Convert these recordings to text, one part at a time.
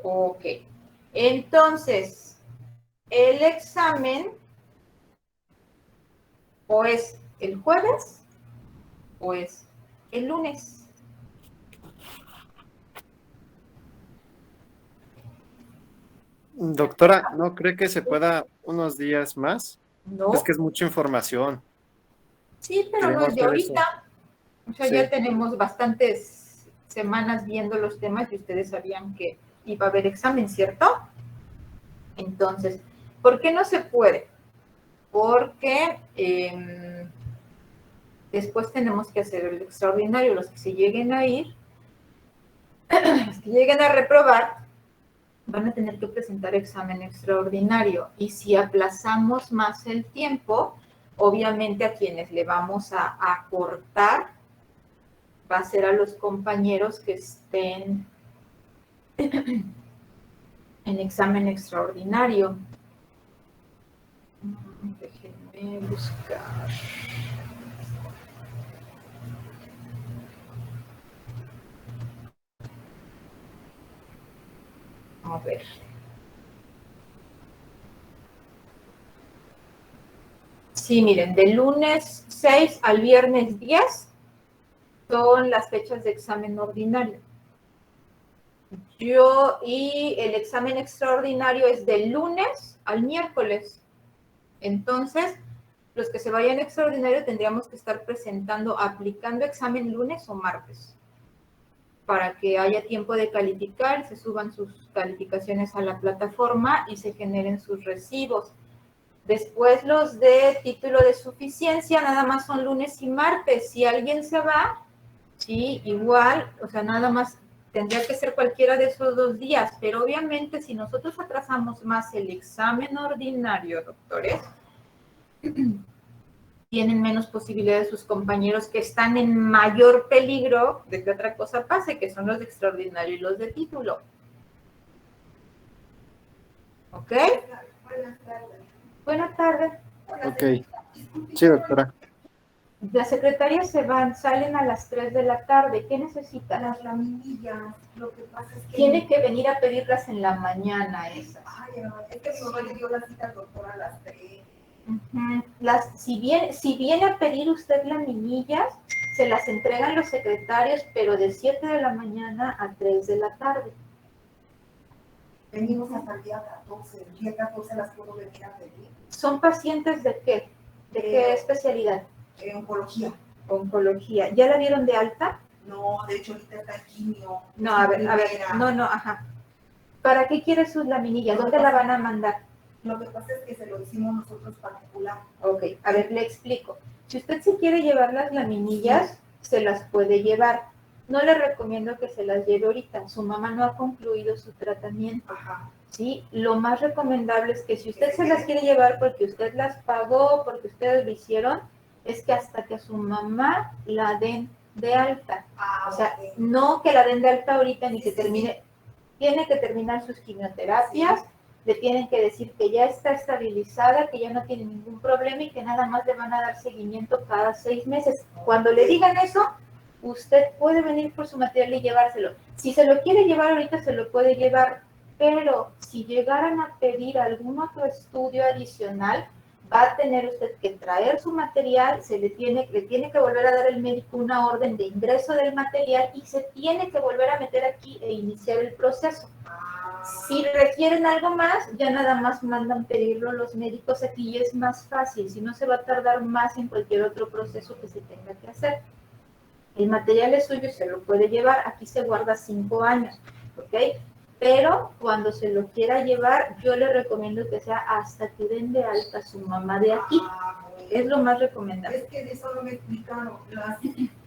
Ok. Entonces, el examen o es el jueves o es el lunes. Doctora, ¿no cree que se pueda unos días más? Es No. que es mucha información. Sí, pero no es Queríamos de ver eso. ahorita. O sea, ya Sí. tenemos bastantes semanas viendo los temas y ustedes sabían que iba a haber examen, ¿cierto? Entonces, ¿por qué no se puede? Porque después tenemos que hacer el extraordinario. Los que se lleguen a ir, los que lleguen a reprobar, van a tener que presentar examen extraordinario. Y si aplazamos más el tiempo, obviamente a quienes le vamos a acortar va a ser a los compañeros que estén en examen extraordinario. Déjenme buscar. A ver. Sí, miren, del lunes 6 al viernes 10 son las fechas de examen ordinario. Y el examen extraordinario es del lunes al miércoles. Entonces, los que se vayan extraordinario tendríamos que estar presentando, aplicando examen lunes o martes, para que haya tiempo de calificar, se suban sus calificaciones a la plataforma y se generen sus recibos. Después los de título de suficiencia nada más son lunes y martes. Si alguien se va, sí, igual, o sea, nada más tendría que ser cualquiera de esos 2 días, pero obviamente si nosotros atrasamos más el examen ordinario, doctores, tienen menos posibilidades sus compañeros que están en mayor peligro de que otra cosa pase, que son los de extraordinario y los de título. ¿Ok? Buenas tardes. Buenas tardes. Ok. Sí, doctora. Las secretarias se van, salen a las 3 de la tarde. ¿Qué necesita? Las laminillas, lo que pasa es que... Tiene que venir a pedirlas en la mañana esas. Ay, es que mi mamá le dio la cita al doctor a las 3. Si viene a pedir usted laminillas, se las entregan los secretarios, pero de 7 de la mañana a 3 de la tarde. Venimos hasta el día 14. El día 14 las puedo venir a pedir. ¿Son pacientes de qué? ¿De qué especialidad? Oncología. Oncología. ¿Ya la dieron de alta? No, de hecho ahorita está en quimio. No, a ver, no, ajá. ¿Para qué quiere sus laminillas? ¿Dónde la van a mandar? Lo que pasa es que se lo hicimos nosotros particular. Ok, a ver, le explico. Si usted se quiere llevar las laminillas, se las puede llevar. No le recomiendo que se las lleve ahorita. Su mamá no ha concluido su tratamiento. Ajá. ¿Sí? Lo más recomendable es que si usted se las quiere llevar porque usted las pagó, porque ustedes lo hicieron, es que hasta que su mamá la den de alta. O sea, no que la den de alta ahorita ni que termine. Tiene que terminar sus quimioterapias, le tienen que decir que ya está estabilizada, que ya no tiene ningún problema y que nada más le van a dar seguimiento cada 6 meses. Cuando le digan eso, usted puede venir por su material y llevárselo. Si se lo quiere llevar ahorita, se lo puede llevar, pero si llegaran a pedir algún otro estudio adicional, va a tener usted que traer su material, le tiene que volver a dar el médico una orden de ingreso del material y se tiene que volver a meter aquí e iniciar el proceso. Si requieren algo más, ya nada más mandan pedirlo los médicos aquí y es más fácil, si no se va a tardar más en cualquier otro proceso que se tenga que hacer. El material es suyo, se lo puede llevar, aquí se guarda 5 años, ¿ok? Pero cuando se lo quiera llevar, yo le recomiendo que sea hasta que den de alta a su mamá de aquí. Es lo más recomendable. Es que de eso no me explicaron.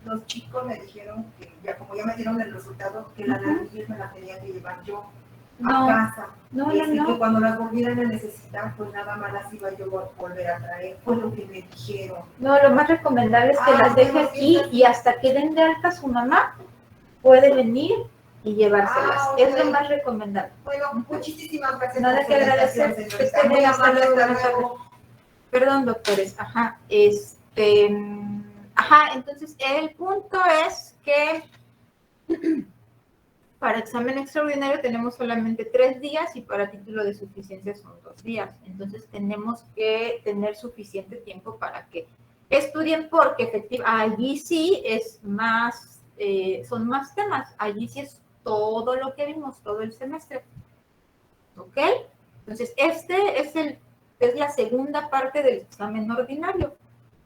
Los chicos me dijeron que ya como ya me dieron el resultado, que la laminilla me la tenía que llevar yo a casa. No. Que cuando las volvieran a necesitar, pues nada más las iba yo a volver a traer. Fue lo que me dijeron. No, lo más recomendable es que las deje aquí y hasta que den de alta a su mamá, puede venir y llevárselas. Es lo más recomendable. Bueno, muchísimas gracias. Nada que agradecer. Que estén bien, hasta luego. Buenas tardes. Perdón, doctores. Entonces el punto es que Para examen extraordinario tenemos solamente 3 días y para título de suficiencia son 2 días. Entonces tenemos que tener suficiente tiempo para que estudien porque efectivamente allí sí es más, son más temas. Allí sí es todo lo que vimos todo el semestre. ¿Ok? Entonces es la segunda parte del examen ordinario.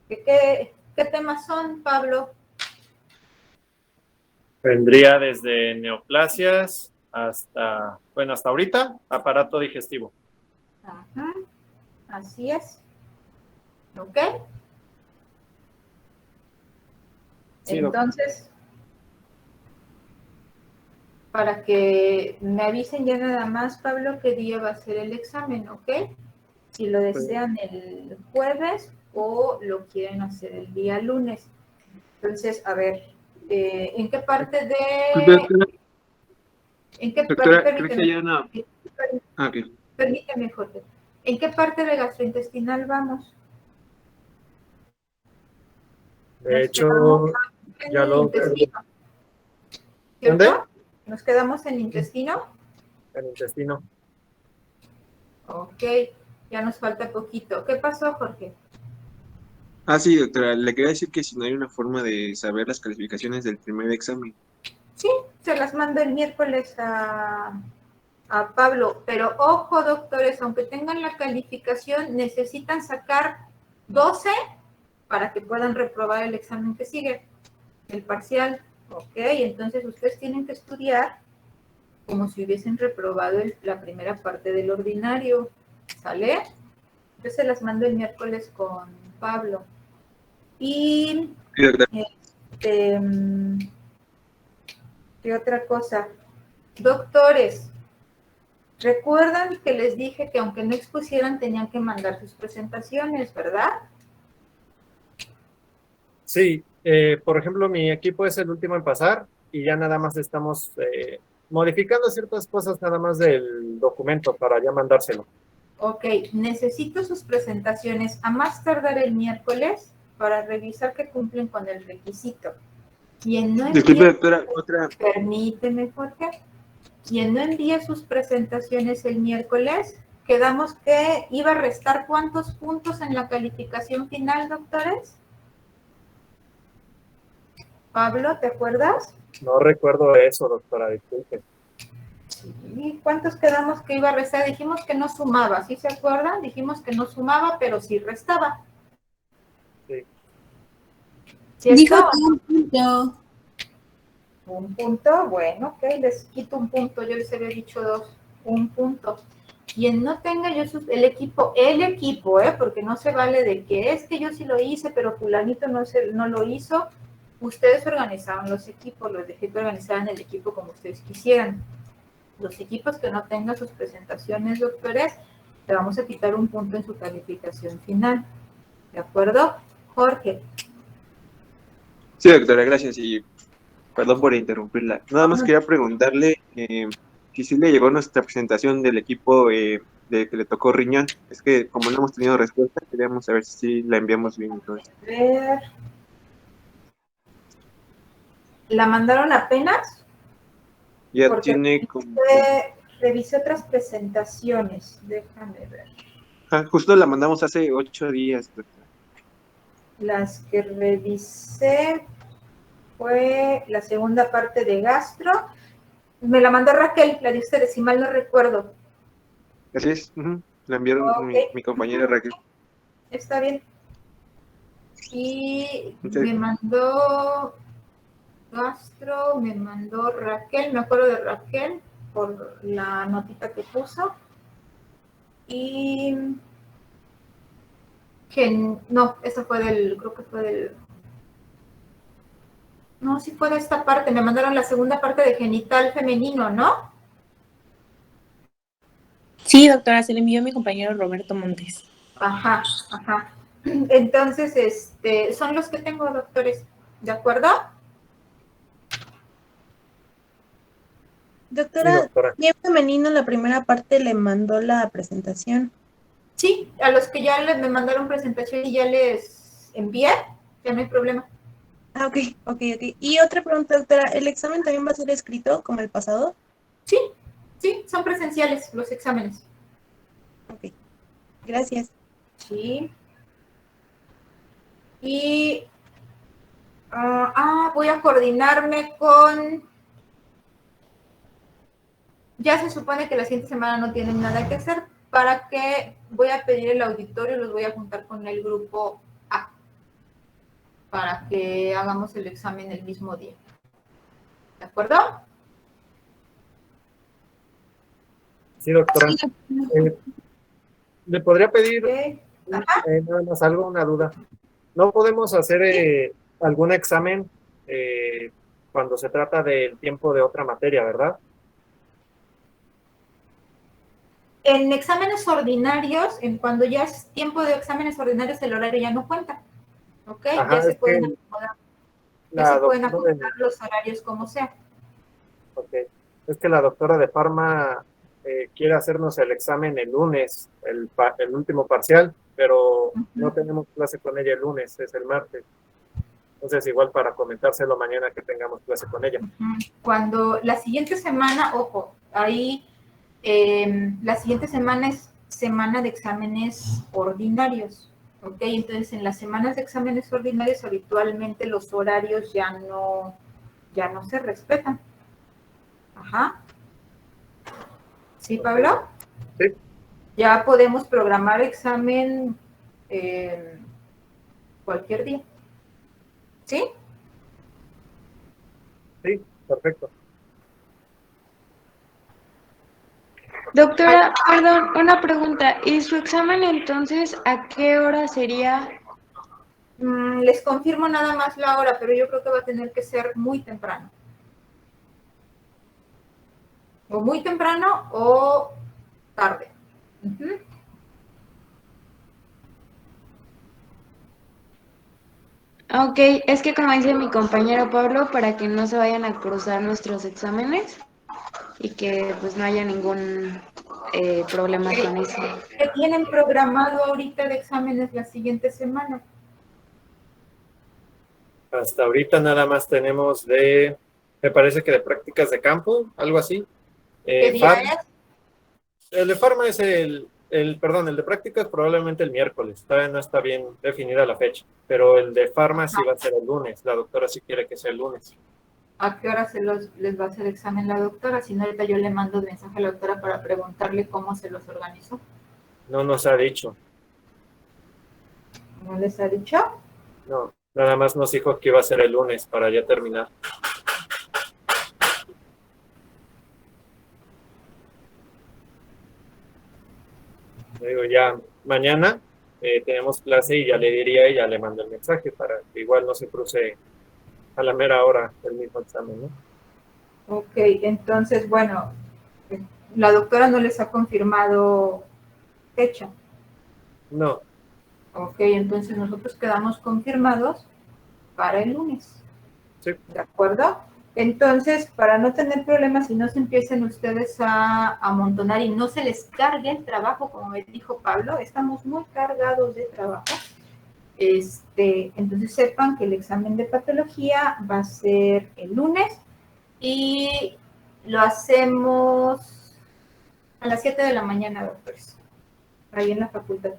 ¿Qué temas son, Pablo? Vendría desde neoplasias hasta, bueno, hasta ahorita, aparato digestivo. Ajá, así es. ¿Ok? Sí, doctor. Entonces, para que me avisen ya nada más, Pablo, qué día va a ser el examen, ¿ok? Si lo desean el jueves o lo quieren hacer el día lunes. Entonces, a ver, ¿en qué parte Doctora, en qué doctora, creo que permíteme, hay una... Ah, ok. permíteme, Jorge, ¿en qué parte de gastrointestinal vamos? De Nos quedamos hecho, en ya el lo... intestino, ¿Dónde? ¿cierto? Nos quedamos en intestino. El intestino. Ok, ya nos falta poquito. ¿Qué pasó, Jorge? Ah, sí, doctora, le quería decir que si no hay una forma de saber las calificaciones del primer examen. Sí, se las mando el miércoles a Pablo, pero ojo, doctores, aunque tengan la calificación, necesitan sacar 12 para que puedan reprobar el examen que sigue, el parcial. Ok, entonces ustedes tienen que estudiar como si hubiesen reprobado la primera parte del ordinario, ¿sale? Yo se las mando el miércoles con Pablo. Y Sí, doctora. este, ¿qué otra cosa? Doctores, recuerdan que les dije que aunque no expusieran tenían que mandar sus presentaciones, ¿verdad? Sí, por ejemplo, mi equipo es el último en pasar y ya nada más estamos modificando ciertas cosas nada más del documento para ya mandárselo. Ok, necesito sus presentaciones a más tardar el miércoles para revisar que cumplen con el requisito. Quien no Disculpe, envíe, doctora, otra... permíteme, Jorge, quien no envíe sus presentaciones el miércoles, quedamos que iba a restar ¿cuántos puntos en la calificación final, doctores? Pablo, ¿te acuerdas? No recuerdo eso, doctora, disculpe. ¿Y cuántos quedamos que iba a restar? Dijimos que no sumaba, ¿sí se acuerdan? Dijimos que no sumaba, pero sí restaba. Sí. ¿Cierto? Dijo que un punto. Un punto, bueno, ok, les quito un punto, yo les había dicho 2, un punto. Quien no tenga yo el equipo, porque no se vale de que es que yo sí lo hice, pero fulanito no lo hizo. Ustedes organizaron los equipos, los dejé que organizaran el equipo como ustedes quisieran. Los equipos que no tengan sus presentaciones, doctores, le vamos a quitar un punto en su calificación final. ¿De acuerdo? Jorge. Sí, doctora, gracias y perdón por interrumpirla. Nada más quería preguntarle si sí le llegó nuestra presentación del equipo de que le tocó riñón. Es que como no hemos tenido respuesta, queríamos saber si sí la enviamos bien y todo eso. A ver. ¿La mandaron apenas? Ya Porque tiene como... revisé otras presentaciones. Déjame ver. Ah, justo la mandamos hace 8 días, doctora. Las que revisé fue la segunda parte de gastro. Me la mandó Raquel, la de ustedes, si mal no recuerdo. Así es, la enviaron Ok. mi compañera Raquel. Está bien. Y Muchas me mandó gastro, me mandó Raquel, me acuerdo de Raquel por la notita que puso. Y que no, esa fue creo que fue del... No, sí fue de esta parte, me mandaron la segunda parte de genital femenino, ¿no? Sí, doctora, se le envió a mi compañero Roberto Montes. Ajá, ajá. Entonces, son los que tengo, doctores, ¿de acuerdo? Sí, Doctora, doctora. bien femenino, la primera parte le mandó la presentación. Sí, a los que ya me mandaron presentación y ya les envié, ya no hay problema. Ah, ok, ok, ok. Y otra pregunta, doctora, ¿el examen también va a ser escrito como el pasado? Sí, sí, son presenciales los exámenes. Ok, gracias. Sí. Y voy a coordinarme con... Ya se supone que la siguiente semana no tienen nada que hacer, para que voy a pedir el auditorio, los voy a juntar con el grupo A, para que hagamos el examen el mismo día. ¿De acuerdo? Sí, doctora. ¿Le podría pedir Ok. nada más algo, una duda? ¿No podemos hacer algún examen cuando se trata del tiempo de otra materia, verdad? En exámenes ordinarios, en cuando ya es tiempo de exámenes ordinarios, el horario ya no cuenta. ¿Ok? Ya Ajá, se es que pueden acomodar, ya la se pueden doctora acomodar los horarios como sea. ok, es que la doctora de Parma quiere hacernos el examen el lunes, el último parcial, pero no tenemos clase con ella el lunes, es el martes. Entonces, igual para comentárselo mañana que tengamos clase con ella. Cuando la siguiente semana, ojo, ahí la siguiente semana es semana de exámenes ordinarios, ¿ok? Entonces, en las semanas de exámenes ordinarios, habitualmente los horarios ya no se respetan. Ajá. ¿Sí, Ok. Pablo? Sí, Ya podemos programar examen cualquier día. ¿Sí? sí, perfecto. Doctora, perdón, una pregunta. ¿Y su examen entonces a qué hora sería? Les confirmo nada más la hora, pero yo creo que va a tener que ser muy temprano. O muy temprano o tarde. Ujú. Ok, es que como dice mi compañero Pablo, para que no se vayan a cruzar nuestros exámenes y que pues no haya ningún problema con eso. ¿Qué tienen programado ahorita de exámenes la siguiente semana? Hasta ahorita nada más tenemos me parece que de prácticas de campo, algo así. ¿Qué día Farm, es? el de Farma es perdón, el de prácticas probablemente el miércoles, todavía no está bien definida la fecha, pero el de Farma sí va a ser el lunes, la doctora sí quiere que sea el lunes. ¿A qué hora les va a hacer examen la doctora? Si no, ahorita yo le mando mensaje a la doctora para preguntarle cómo se los organizó. No nos ha dicho, ¿No les ha dicho? no, nada más nos dijo que iba a ser el lunes para ya terminar. Le digo, ya mañana tenemos clase y ya le diría y ya le mando el mensaje para que igual no se cruce a la mera hora el mismo examen, ¿no? Ok, entonces, bueno, la doctora no les ha confirmado fecha. No, Ok, entonces nosotros quedamos confirmados para el lunes. sí, ¿De acuerdo? Entonces, para no tener problemas y no se empiecen ustedes a amontonar y no se les cargue el trabajo, como me dijo Pablo, estamos muy cargados de trabajo. Entonces sepan que el examen de patología va a ser el lunes y lo hacemos a las 7 de la mañana, doctores, ahí en la facultad.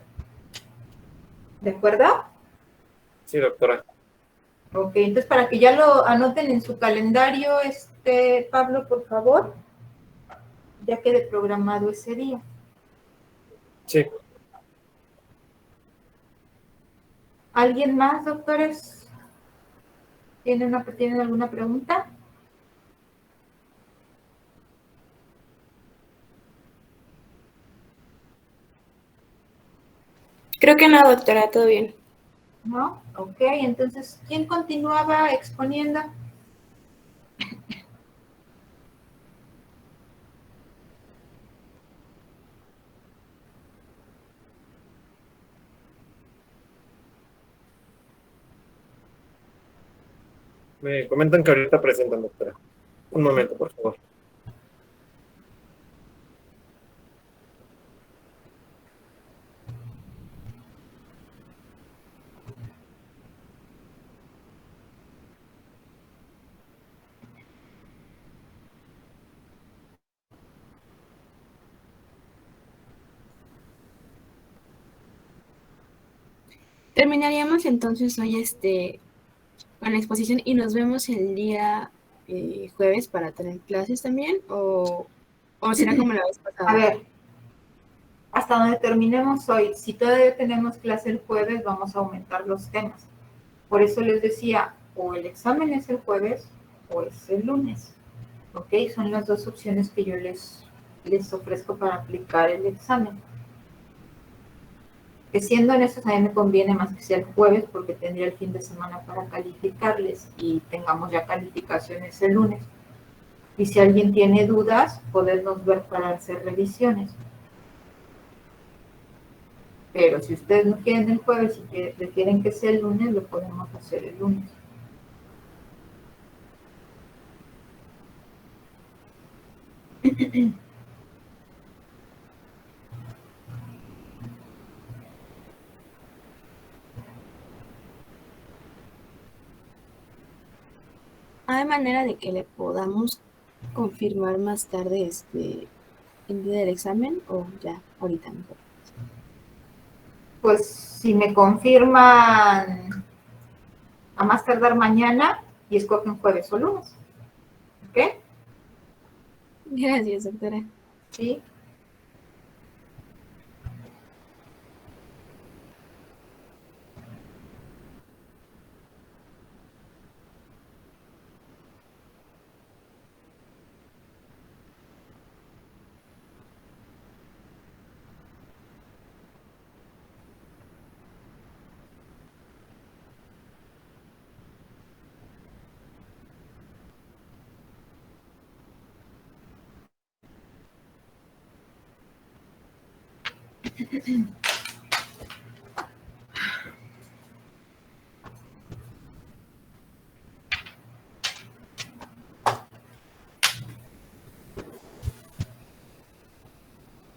¿De acuerdo? sí, doctora. Ok, entonces para que ya lo anoten en su calendario, Pablo, por favor, ya quede programado ese día. Sí, ¿Alguien más, doctores? ¿Tienen alguna pregunta? Creo que no, doctora, todo bien. ¿No? Ok, entonces, ¿quién continuaba exponiendo? me comentan que ahorita presentan, doctora. Un momento, por favor. Terminaríamos entonces hoy con la exposición y nos vemos el día jueves para tener clases también, o será como la vez A pasada. ver, hasta donde terminemos hoy, si todavía tenemos clase el jueves, vamos a aumentar los temas. Por eso les decía, o el examen es el jueves o es el lunes. ¿Ok? Son las dos opciones que yo les ofrezco para aplicar el examen. Que siendo honestos, a mí me conviene más que sea el jueves porque tendría el fin de semana para calificarles y tengamos ya calificaciones el lunes. Y si alguien tiene dudas, podernos ver para hacer revisiones. Pero si ustedes no quieren el jueves y que prefieren que sea el lunes, lo podemos hacer el lunes. ¿Hay manera de que le podamos confirmar más tarde el día del examen o ya ahorita mejor? Pues si me confirman a más tardar mañana y escogen jueves o lunes. ¿Ok? Gracias, doctora. Sí.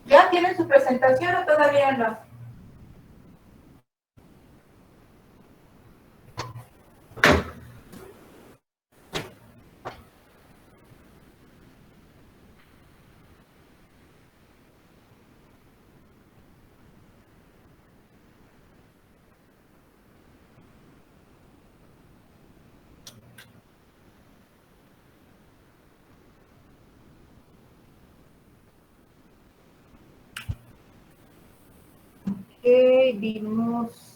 ¿Ya tienen su presentación o todavía no? Ok, vimos.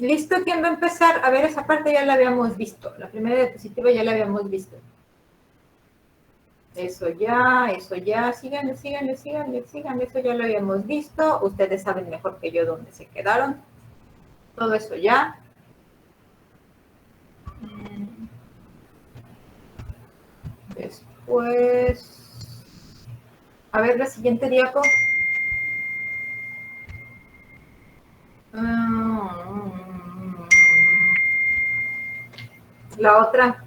¿Listo? ¿Quién va a empezar? A ver, esa parte ya la habíamos visto. La primera diapositiva ya la habíamos visto. Eso ya. Síganle, eso ya lo habíamos visto. Ustedes saben mejor que yo dónde se quedaron. Todo eso ya. Después. A ver, la siguiente diapo. La otra.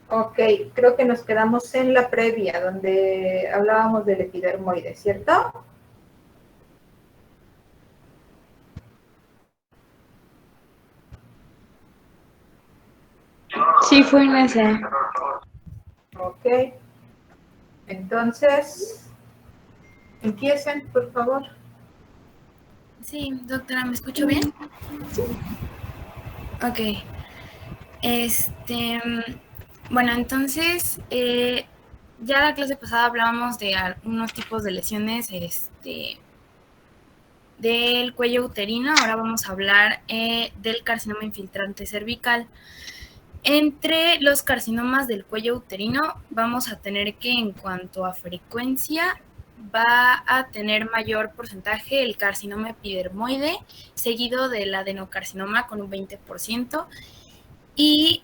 Ok, creo que nos quedamos en la previa, donde hablábamos del epidermoide, ¿cierto? Sí, fue en esa. Ok. Entonces, empiecen, por favor. Sí, doctora, ¿me escucho bien? Sí. Ok. Bueno, entonces, ya la clase pasada hablábamos de algunos tipos de lesiones del cuello uterino. Ahora vamos a hablar del carcinoma infiltrante cervical. Entre los carcinomas del cuello uterino vamos a tener que, en cuanto a frecuencia, va a tener mayor porcentaje el carcinoma epidermoide, seguido del adenocarcinoma con un 20%, y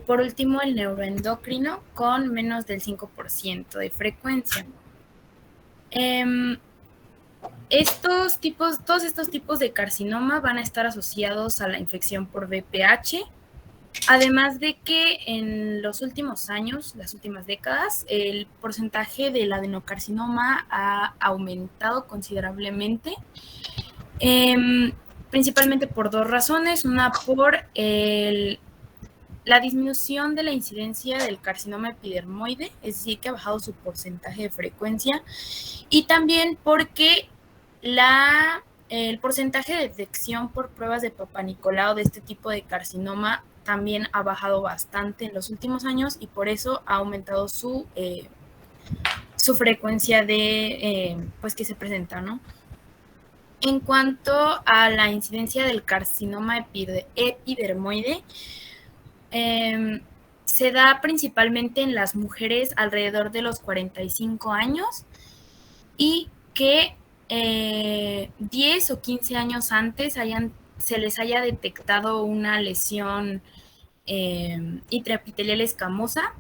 por último el neuroendocrino con menos del 5% de frecuencia. Todos estos tipos de carcinoma van a estar asociados a la infección por VPH, además de que en los últimos años, las últimas décadas, el porcentaje del adenocarcinoma ha aumentado considerablemente, principalmente por dos razones. Una, por la disminución de la incidencia del carcinoma epidermoide, es decir, que ha bajado su porcentaje de frecuencia, y también porque el porcentaje de detección por pruebas de Papa Nicolau de este tipo de carcinoma también ha bajado bastante en los últimos años, y por eso ha aumentado su frecuencia de pues que se presenta, ¿no? En cuanto a la incidencia del carcinoma epidermoide, se da principalmente en las mujeres alrededor de los 45 años y que 10 o 15 años antes se les haya detectado una lesión intraepitelial escamosa.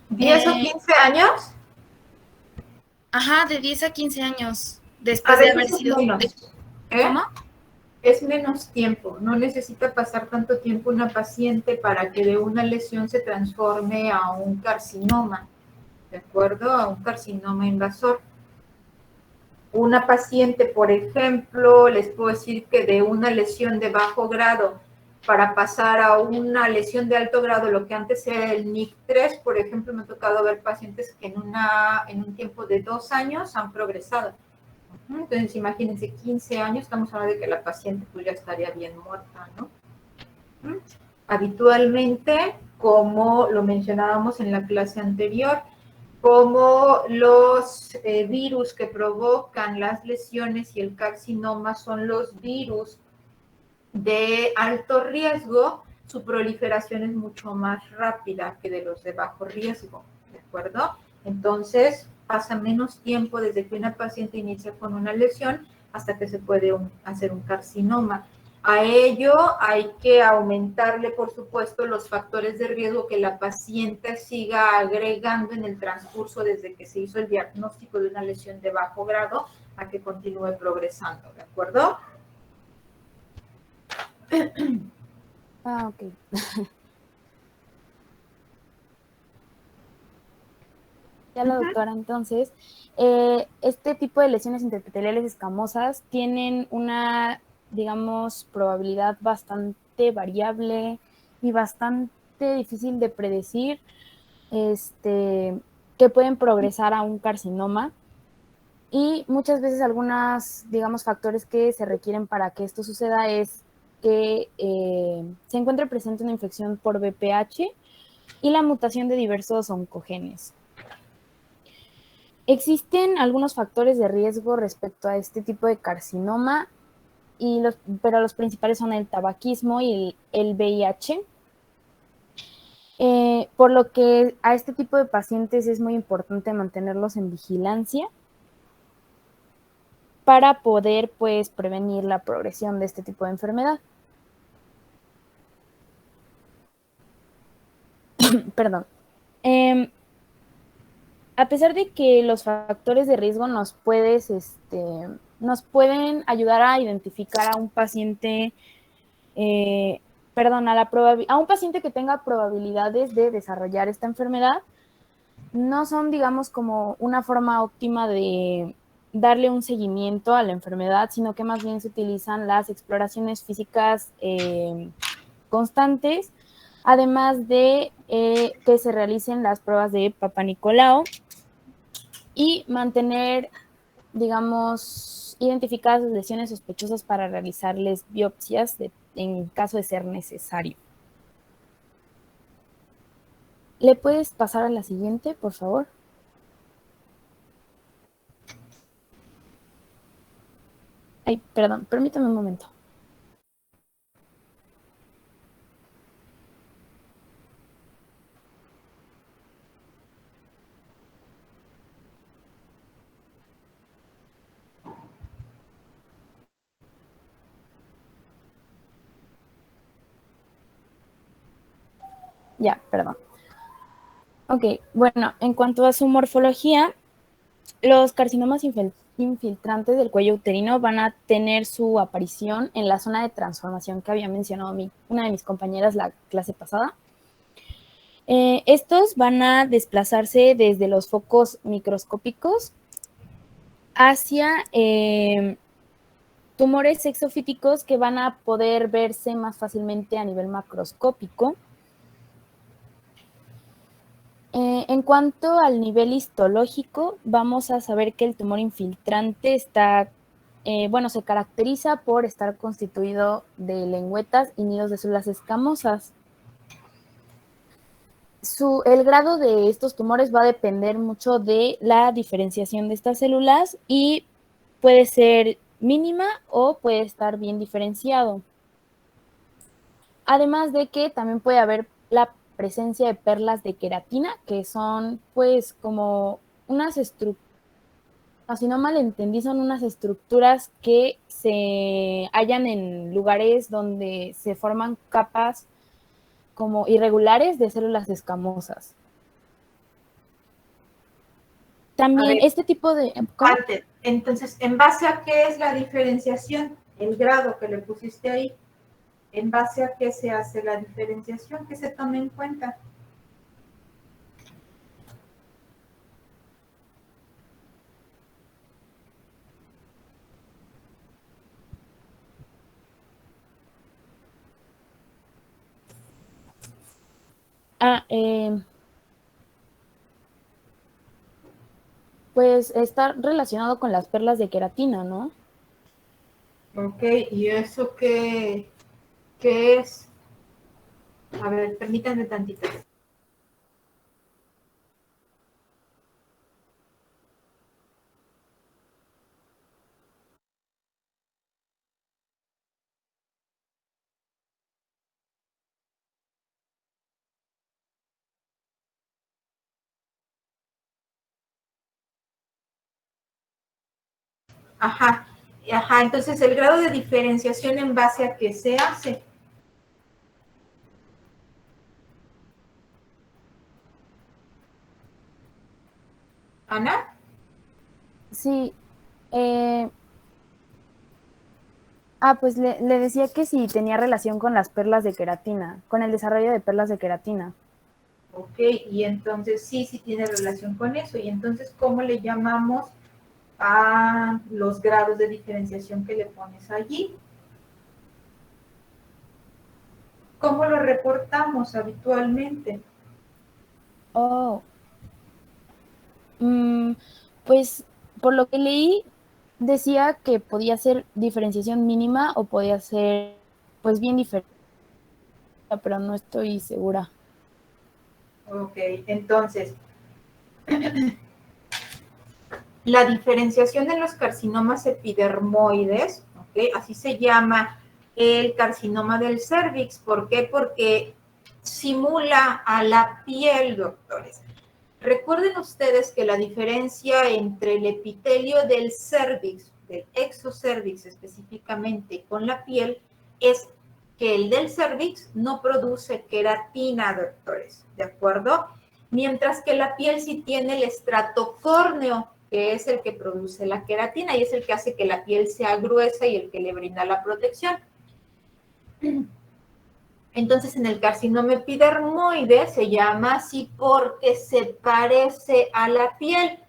¿10 o 15 años? Ajá, de 10 a 15 años después de haber sido... ¿Cómo? Es menos tiempo, no necesita pasar tanto tiempo una paciente para que de una lesión se transforme a un carcinoma, ¿de acuerdo? A un carcinoma invasor. Una paciente, por ejemplo, les puedo decir que de una lesión de bajo grado para pasar a una lesión de alto grado, lo que antes era el NIC3, por ejemplo, me ha tocado ver pacientes que en un tiempo de 2 años han progresado. Entonces, imagínense, 15 años, estamos hablando de que la paciente pues ya estaría bien muerta, ¿no? Habitualmente, como lo mencionábamos en la clase anterior, como los virus que provocan las lesiones y el carcinoma son los virus de alto riesgo, su proliferación es mucho más rápida que de los de bajo riesgo, ¿de acuerdo? Entonces, pasa menos tiempo desde que una paciente inicia con una lesión hasta que se puede hacer un carcinoma. A ello hay que aumentarle, por supuesto, los factores de riesgo que la paciente siga agregando en el transcurso desde que se hizo el diagnóstico de una lesión de bajo grado a que continúe progresando, ¿de acuerdo? Ah, ok. Ya la doctora, entonces, este tipo de lesiones intraepiteliales escamosas tienen una, digamos, probabilidad bastante variable y bastante difícil de predecir, que pueden progresar a un carcinoma, y muchas veces algunos, digamos, factores que se requieren para que esto suceda es que se encuentre presente una infección por VPH y la mutación de diversos oncogenes. Existen algunos factores de riesgo respecto a este tipo de carcinoma, pero los principales son el tabaquismo y el VIH, por lo que a este tipo de pacientes es muy importante mantenerlos en vigilancia para poder, pues, prevenir la progresión de este tipo de enfermedad. Perdón. A pesar de que los factores de riesgo nos pueden ayudar a identificar a un paciente, a un paciente que tenga probabilidades de desarrollar esta enfermedad, no son, digamos, como una forma óptima de darle un seguimiento a la enfermedad, sino que más bien se utilizan las exploraciones físicas constantes, además de que se realicen las pruebas de Papa Nicolau y mantener, digamos, identificadas las lesiones sospechosas para realizarles biopsias en caso de ser necesario. ¿Le puedes pasar a la siguiente, por favor? Ay, perdón, permítame un momento. Ya, perdón. Ok, bueno, en cuanto a su morfología, los carcinomas infiltrantes del cuello uterino van a tener su aparición en la zona de transformación que había mencionado una de mis compañeras la clase pasada. Estos van a desplazarse desde los focos microscópicos hacia tumores exofíticos que van a poder verse más fácilmente a nivel macroscópico. En cuanto al nivel histológico, vamos a saber que el tumor infiltrante está, se caracteriza por estar constituido de lengüetas y nidos de células escamosas. El grado de estos tumores va a depender mucho de la diferenciación de estas células y puede ser mínima o puede estar bien diferenciado. Además de que también puede haber la presencia de perlas de queratina, que son pues como unas estructuras, si no mal entendí, son unas estructuras que se hallan en lugares donde se forman capas como irregulares de células escamosas. También este tipo de... ¿cómo? Entonces, ¿en base a qué es la diferenciación? El grado que le pusiste ahí. ¿En base a qué se hace la diferenciación? ¿Qué se toma en cuenta? Pues está relacionado con las perlas de queratina, ¿no? Ok, ¿y eso qué es? A ver, permítanme tantito. Ajá, entonces el grado de diferenciación en base a qué se hace. ¿Ana? Sí. Pues le decía que sí tenía relación con las perlas de queratina, con el desarrollo de perlas de queratina. Ok, y entonces sí tiene relación con eso. Y entonces, ¿cómo le llamamos a los grados de diferenciación que le pones allí? ¿Cómo lo reportamos habitualmente? Pues por lo que leí, decía que podía ser diferenciación mínima o podía ser pues bien diferente, pero no estoy segura. Ok, entonces, la diferenciación en los carcinomas epidermoides, ¿okay? Así se llama el carcinoma del cérvix. ¿Por qué? Porque simula a la piel, doctores. Recuerden ustedes que la diferencia entre el epitelio del cérvix, del exocérvix específicamente, con la piel, es que el del cérvix no produce queratina, doctores, ¿de acuerdo? Mientras que la piel sí tiene el estrato córneo, que es el que produce la queratina y es el que hace que la piel sea gruesa y el que le brinda la protección. Entonces, en el carcinoma epidermoide se llama así porque se parece a la piel.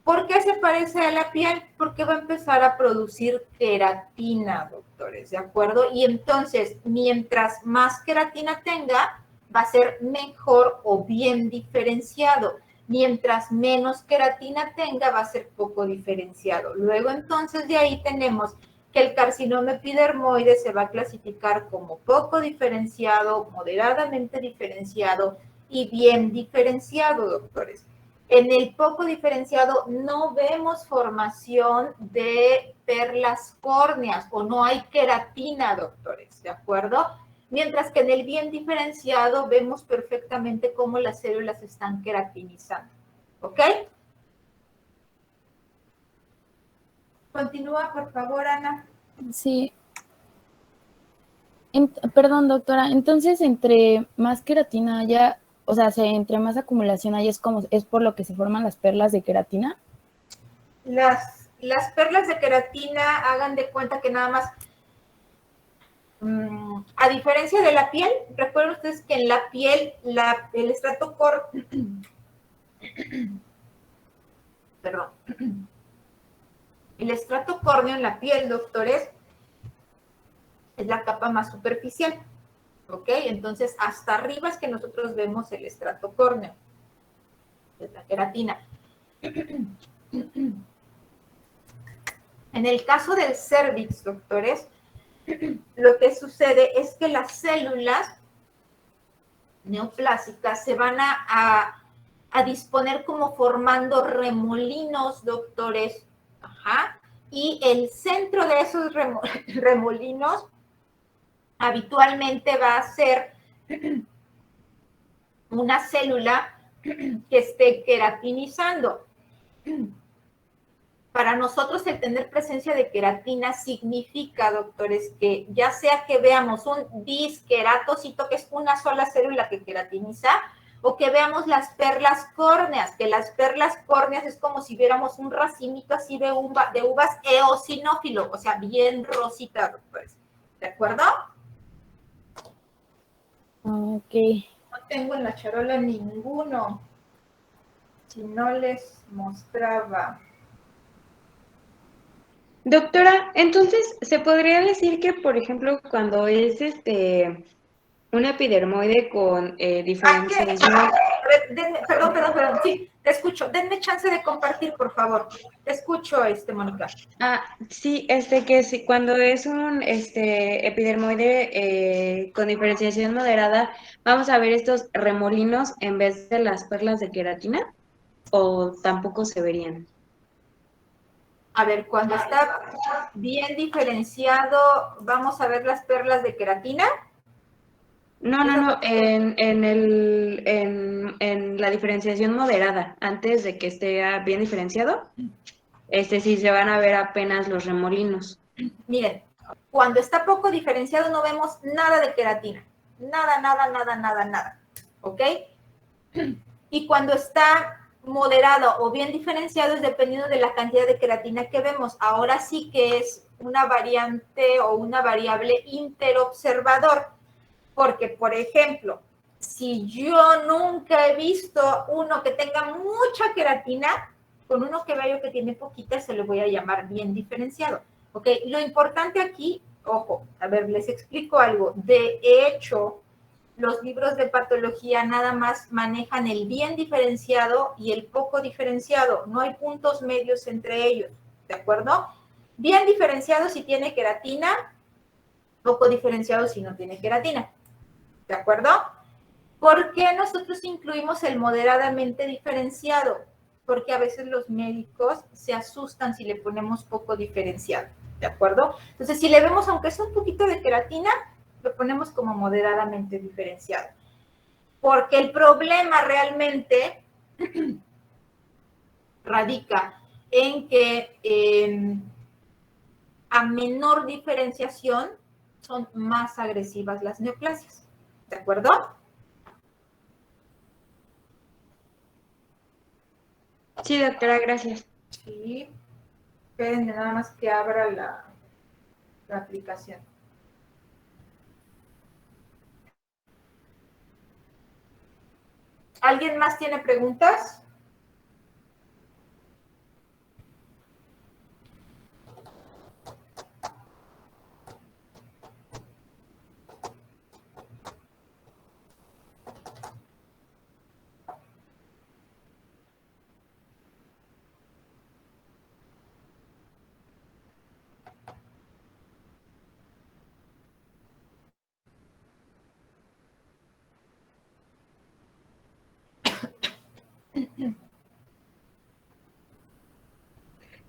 ¿Por qué se parece a la piel? Porque va a empezar a producir queratina, doctores, ¿de acuerdo? Y entonces, mientras más queratina tenga, va a ser mejor o bien diferenciado. Mientras menos queratina tenga, va a ser poco diferenciado. Luego, entonces, de ahí tenemos que el carcinoma epidermoide se va a clasificar como poco diferenciado, moderadamente diferenciado y bien diferenciado, doctores. En el poco diferenciado no vemos formación de perlas córneas o no hay queratina, doctores, ¿de acuerdo? Mientras que en el bien diferenciado vemos perfectamente cómo las células están queratinizando, ¿ok? Continúa, por favor, Ana. Sí. Perdón, doctora. Entonces, entre más queratina haya, o sea, entre más acumulación haya, es por lo que se forman las perlas de queratina. Las perlas de queratina, hagan de cuenta que nada más, a diferencia de la piel, recuerden ustedes que en la piel, el estrato perdón, el estrato córneo en la piel, doctores, es la capa más superficial, ¿ok? Entonces, hasta arriba es que nosotros vemos el estrato córneo, es la queratina. En el caso del cérvix, doctores, lo que sucede es que las células neoplásicas se van a disponer como formando remolinos, doctores. Ajá. Y el centro de esos remolinos habitualmente va a ser una célula que esté queratinizando. Para nosotros el tener presencia de queratina significa, doctores, que ya sea que veamos un disqueratocito, que es una sola célula que queratiniza, o que veamos las perlas córneas, que las perlas córneas es como si viéramos un racimito así de uvas eosinófilo, o sea, bien rosita, doctores. ¿De acuerdo? Ok. No tengo en la charola ninguno. Si no les mostraba. Doctora, entonces, ¿se podría decir que, por ejemplo, cuando es un epidermoide con diferenciación? Perdón, sí, te escucho. Denme chance de compartir, por favor. Te escucho, Mónica. Sí, cuando es un epidermoide con diferenciación moderada, ¿vamos a ver estos remolinos en vez de las perlas de queratina? ¿O tampoco se verían? A ver, cuando está bien diferenciado, ¿vamos a ver las perlas de queratina? No, en la diferenciación moderada, antes de que esté bien diferenciado, sí se van a ver apenas los remolinos. Miren, cuando está poco diferenciado no vemos nada de queratina. Nada. ¿Ok? Y cuando está moderado o bien diferenciado es dependiendo de la cantidad de queratina que vemos. Ahora sí que es una variante o una variable interobservador. Porque, por ejemplo, si yo nunca he visto uno que tenga mucha queratina, con uno que veo que tiene poquita, se lo voy a llamar bien diferenciado. ¿Ok? Lo importante aquí, ojo, a ver, les explico algo. De hecho, los libros de patología nada más manejan el bien diferenciado y el poco diferenciado. No hay puntos medios entre ellos, ¿de acuerdo? Bien diferenciado si tiene queratina, poco diferenciado si no tiene queratina, ¿de acuerdo? ¿Por qué nosotros incluimos el moderadamente diferenciado? Porque a veces los médicos se asustan si le ponemos poco diferenciado, ¿de acuerdo? Entonces, si le vemos, aunque es un poquito de queratina, lo ponemos como moderadamente diferenciado. Porque el problema realmente radica en que a menor diferenciación son más agresivas las neoplasias, ¿de acuerdo? Sí, doctora, gracias. Sí. Esperen nada más que abra la aplicación. ¿Alguien más tiene preguntas?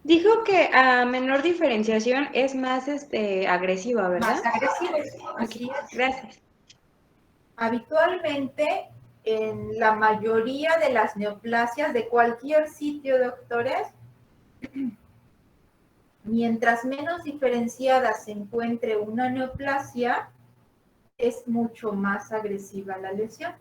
Dijo que a menor diferenciación es más agresiva, ¿verdad? Más agresivos. Así Ok, es. gracias. Habitualmente, en la mayoría de las neoplasias de cualquier sitio, doctores, mientras menos diferenciada se encuentre una neoplasia, es mucho más agresiva la lesión.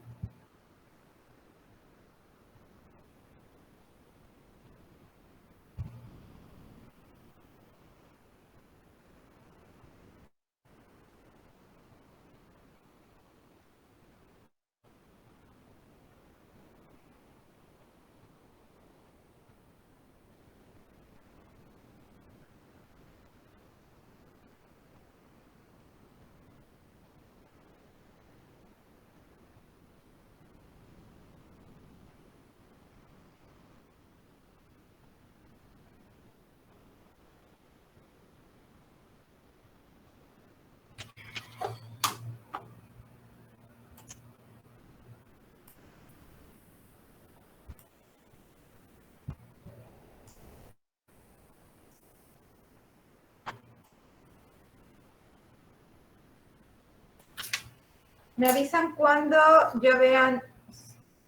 Me avisan cuando ya vean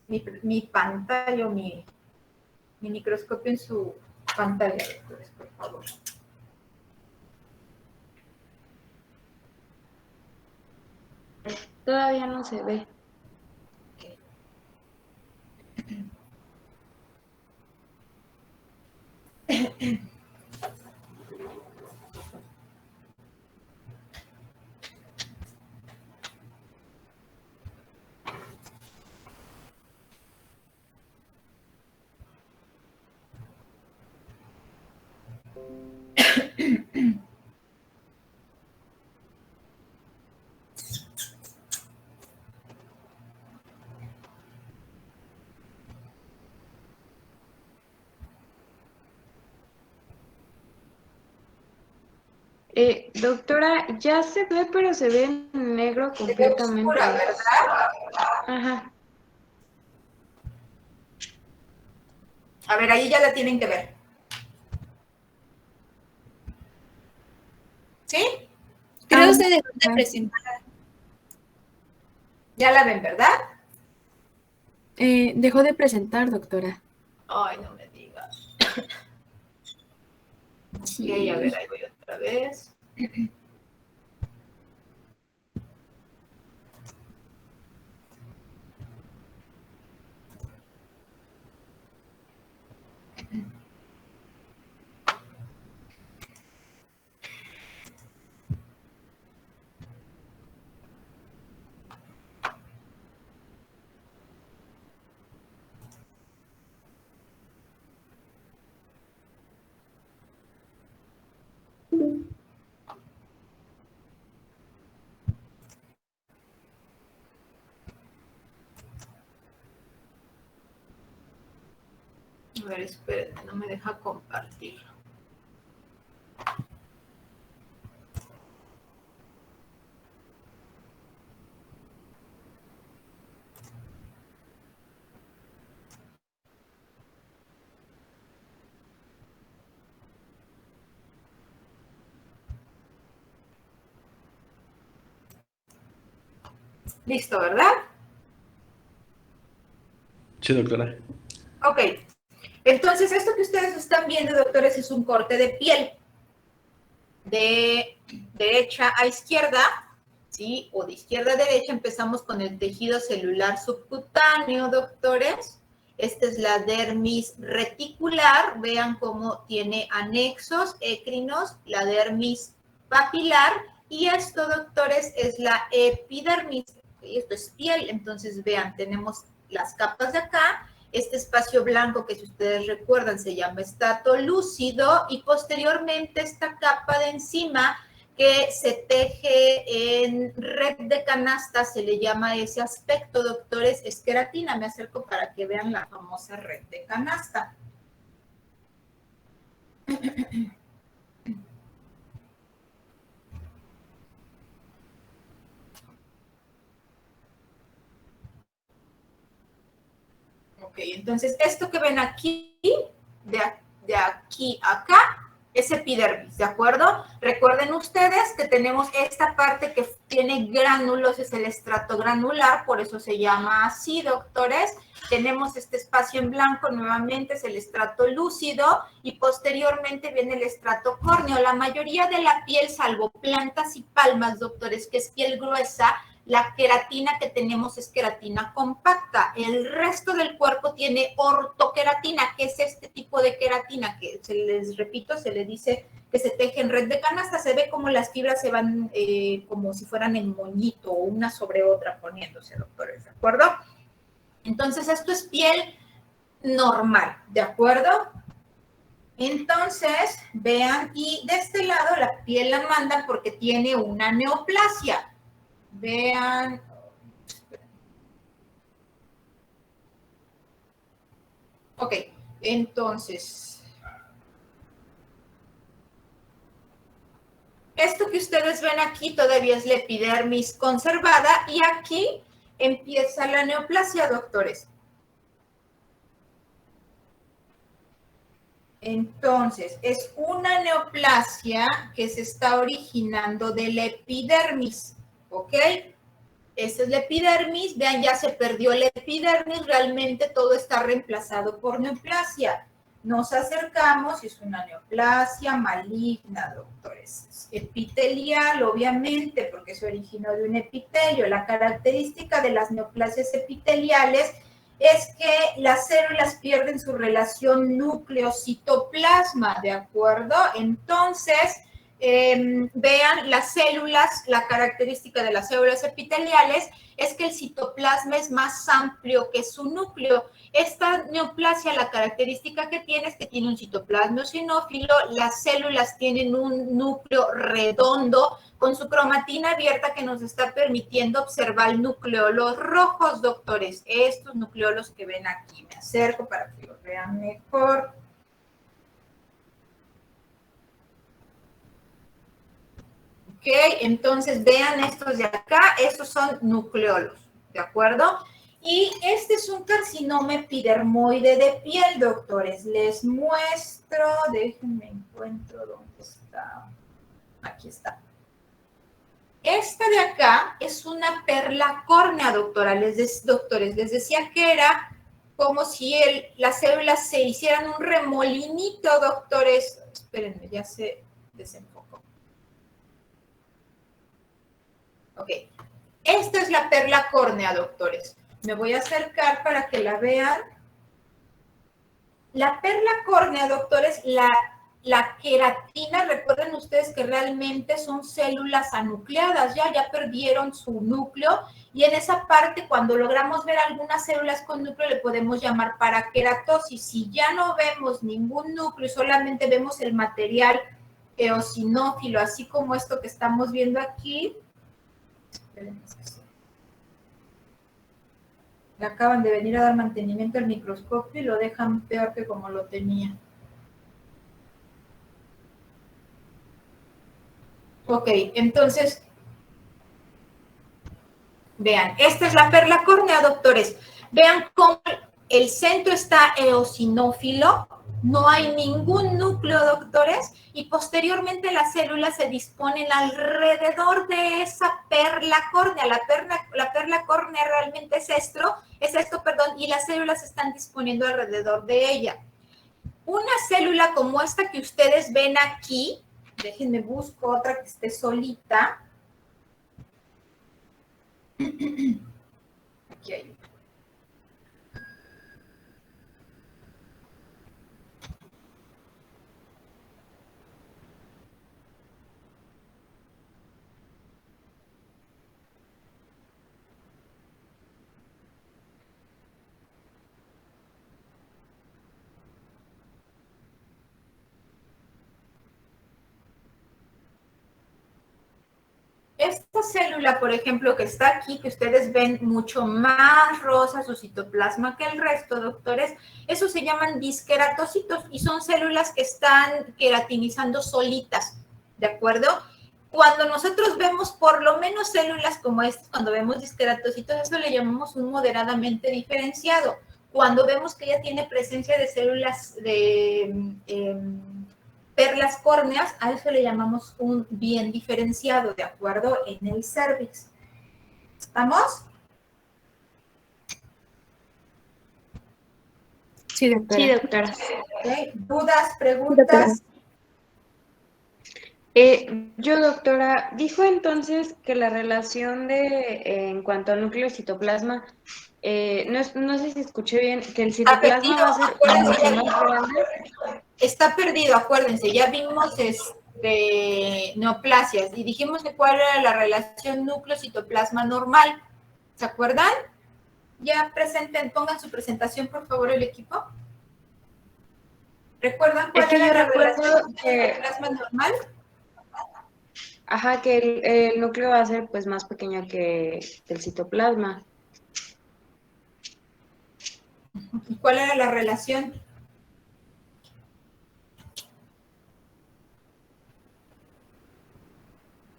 mi pantalla o mi microscopio en su pantalla, doctores, por favor. Todavía no se ve. Doctora, ya se ve, pero se ve en negro Se ve completamente. oscura, ¿verdad? Ajá. A ver, ahí ya la tienen que ver. ¿Sí? Creo que dejó de presentar. Ya la ven, ¿verdad? Dejó de presentar, doctora. Ay, no me digas. Sí. Ok, a ver, ahí voy otra vez. A ver, espérenme, no me deja compartir. Listo, ¿verdad? Sí, doctora. Ok. Entonces, esto que ustedes están viendo, doctores, es un corte de piel. De derecha a izquierda, ¿sí? O de izquierda a derecha, empezamos con el tejido celular subcutáneo, doctores. Esta es la dermis reticular. Vean cómo tiene anexos écrinos, la dermis papilar. Y esto, doctores, es la epidermis. Esto es piel. Entonces, vean, tenemos las capas de acá. Este espacio blanco que, si ustedes recuerdan, se llama estrato lúcido, y posteriormente esta capa de encima que se teje en red de canasta, se le llama ese aspecto, doctores, es queratina. Me acerco para que vean la famosa red de canasta. Ok, entonces esto que ven aquí, de aquí a acá, es epidermis, ¿de acuerdo? Recuerden ustedes que tenemos esta parte que tiene gránulos, es el estrato granular, por eso se llama así, doctores. Tenemos este espacio en blanco, nuevamente es el estrato lúcido, y posteriormente viene el estrato córneo. La mayoría de la piel, salvo plantas y palmas, doctores, que es piel gruesa, la queratina que tenemos es queratina compacta. El resto del cuerpo tiene ortoqueratina, que es este tipo de queratina, que se les repito, se le dice que se teje en red de canasta. Se ve como las fibras se van como si fueran en moñito, una sobre otra poniéndose, doctores, ¿de acuerdo? Entonces, esto es piel normal, ¿de acuerdo? Entonces, vean, y de este lado la piel la mandan porque tiene una neoplasia. Vean, ok, entonces, esto que ustedes ven aquí todavía es la epidermis conservada y aquí empieza la neoplasia, doctores. Entonces, es una neoplasia que se está originando de la epidermis, ¿ok? Esta es la epidermis, vean, ya se perdió la epidermis, realmente todo está reemplazado por neoplasia. Nos acercamos, es una neoplasia maligna, doctores. Epitelial, obviamente, porque se originó de un epitelio. La característica de las neoplasias epiteliales es que las células pierden su relación núcleo-citoplasma, ¿de acuerdo? Entonces, vean las células, la característica de las células epiteliales es que el citoplasma es más amplio que su núcleo. Esta neoplasia, la característica que tiene es que tiene un citoplasma eosinófilo, las células tienen un núcleo redondo con su cromatina abierta que nos está permitiendo observar nucleolos rojos, doctores. Estos nucleolos que ven aquí, me acerco para que los vean mejor. Ok, entonces vean estos de acá, estos son nucleolos, ¿de acuerdo? Y este es un carcinoma epidermoide de piel, doctores. Les muestro, déjenme encuentro dónde está. Aquí está. Esta de acá es una perla córnea, doctores. Les decía que era como si las células se hicieran un remolinito, doctores. Espérenme, ya se desenfocó. Ok, esta es la perla córnea, doctores. Me voy a acercar para que la vean. La perla córnea, doctores, la queratina, recuerden ustedes que realmente son células anucleadas, ya perdieron su núcleo, y en esa parte, cuando logramos ver algunas células con núcleo, le podemos llamar paraqueratosis. Si ya no vemos ningún núcleo y solamente vemos el material eosinófilo, así como esto que estamos viendo aquí, le acaban de venir a dar mantenimiento al microscopio y lo dejan peor que como lo tenía. Ok, entonces, vean, esta es la perla córnea, doctores. Vean cómo el centro está eosinófilo, no hay ningún núcleo, doctores, y posteriormente las células se disponen alrededor de esa perla córnea. La perla córnea realmente es esto, y las células se están disponiendo alrededor de ella. Una célula como esta que ustedes ven aquí, déjenme busco otra que esté solita. Aquí hay. Esta célula, por ejemplo, que está aquí, que ustedes ven mucho más rosa su citoplasma que el resto, doctores, esos se llaman disqueratocitos y son células que están queratinizando solitas, ¿de acuerdo? Cuando nosotros vemos por lo menos células como estas, cuando vemos disqueratocitos, eso le llamamos un moderadamente diferenciado. Cuando vemos que ya tiene presencia de células de perlas córneas, a eso le llamamos un bien diferenciado, ¿de acuerdo? En el cervix. ¿Estamos? Sí, doctora. Sí, doctora. ¿Okay? ¿Dudas, preguntas? Yo, doctora, dijo entonces que la relación en cuanto al núcleo citoplasma, no sé si escuché bien, que el citoplasma va a ser mucho más grande. Está perdido, acuérdense, ya vimos neoplasias y dijimos que cuál era la relación núcleo-citoplasma normal. ¿Se acuerdan? Ya pongan su presentación, por favor, el equipo. ¿Recuerdan cuál era la relación núcleo-citoplasma normal? Ajá, que el núcleo va a ser pues más pequeño que el citoplasma. ¿Y cuál era la relación?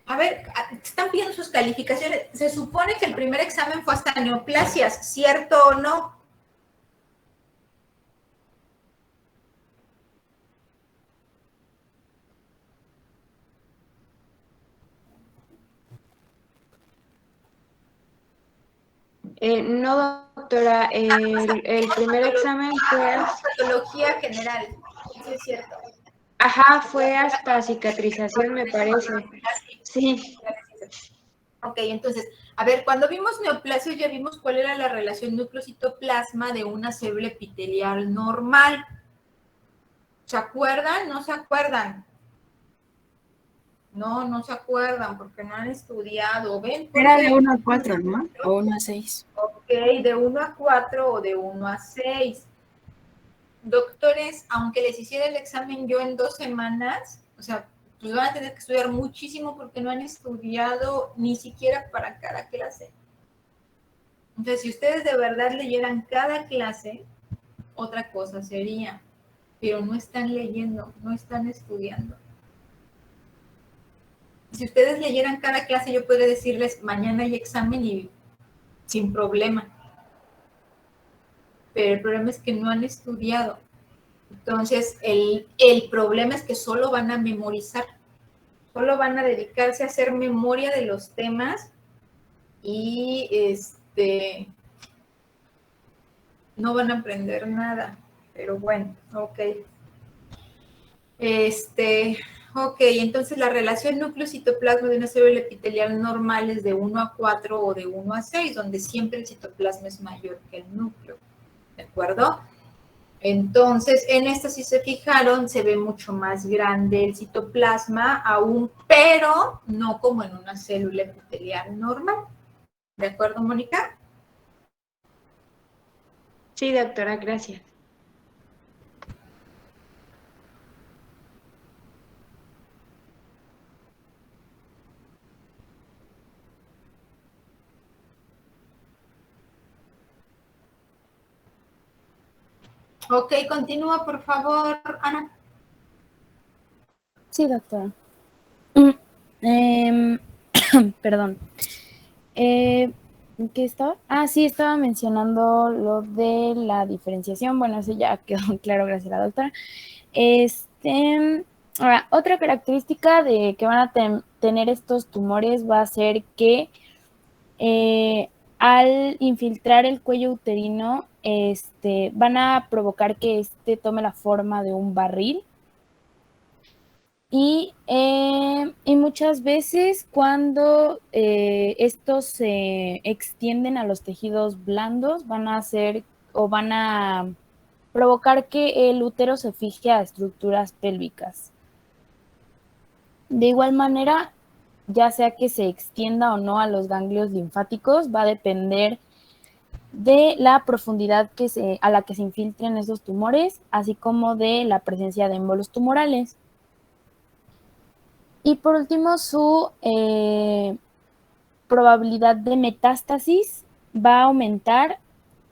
A ver, están pidiendo sus calificaciones. Se supone que el primer examen fue hasta neoplasias, ¿cierto o no? No, doctora, el primer examen fue... Patología general, sí es cierto. Ajá, fue hasta cicatrización, me parece. Sí. Ok, entonces, a ver, cuando vimos neoplasias ya vimos cuál era la relación núcleo-citoplasma de una célula epitelial normal. ¿Se acuerdan? ¿No se acuerdan? No se acuerdan porque no han estudiado. ¿Ven? Era de 1 a 4, ¿no? O 1 a 6. Ok, de 1 a 4 o de 1 a 6. Doctores, aunque les hiciera el examen yo en 2 semanas, o sea, pues van a tener que estudiar muchísimo porque no han estudiado ni siquiera para cada clase. Entonces, si ustedes de verdad leyeran cada clase, otra cosa sería, pero no están leyendo, no están estudiando. Si ustedes leyeran cada clase, yo podría decirles, mañana hay examen y sin problema. Pero el problema es que no han estudiado. Entonces, el problema es que solo van a memorizar, solo van a dedicarse a hacer memoria de los temas y no van a aprender nada. Pero bueno, ok. Ok, entonces la relación núcleo-citoplasma de una célula epitelial normal es de 1 a 4 o de 1 a 6, donde siempre el citoplasma es mayor que el núcleo. ¿De acuerdo? Entonces, en esta, si se fijaron, se ve mucho más grande el citoplasma aún, pero no como en una célula epitelial normal. ¿De acuerdo, Mónica? Sí, doctora, gracias. Ok, continúa, por favor, Ana. Sí, doctora. Perdón. ¿Qué estaba? Ah, sí, estaba mencionando lo de la diferenciación. Bueno, eso ya quedó claro, gracias a la doctora. Ahora, otra característica de que van a tener estos tumores va a ser que al infiltrar el cuello uterino, van a provocar que tome la forma de un barril. Y muchas veces cuando estos se extienden a los tejidos blandos, van a hacer o van a provocar que el útero se fije a estructuras pélvicas. De igual manera, ya sea que se extienda o no a los ganglios linfáticos, va a depender de la profundidad a la que se infiltren esos tumores, así como de la presencia de émbolos tumorales. Y por último, su probabilidad de metástasis va a aumentar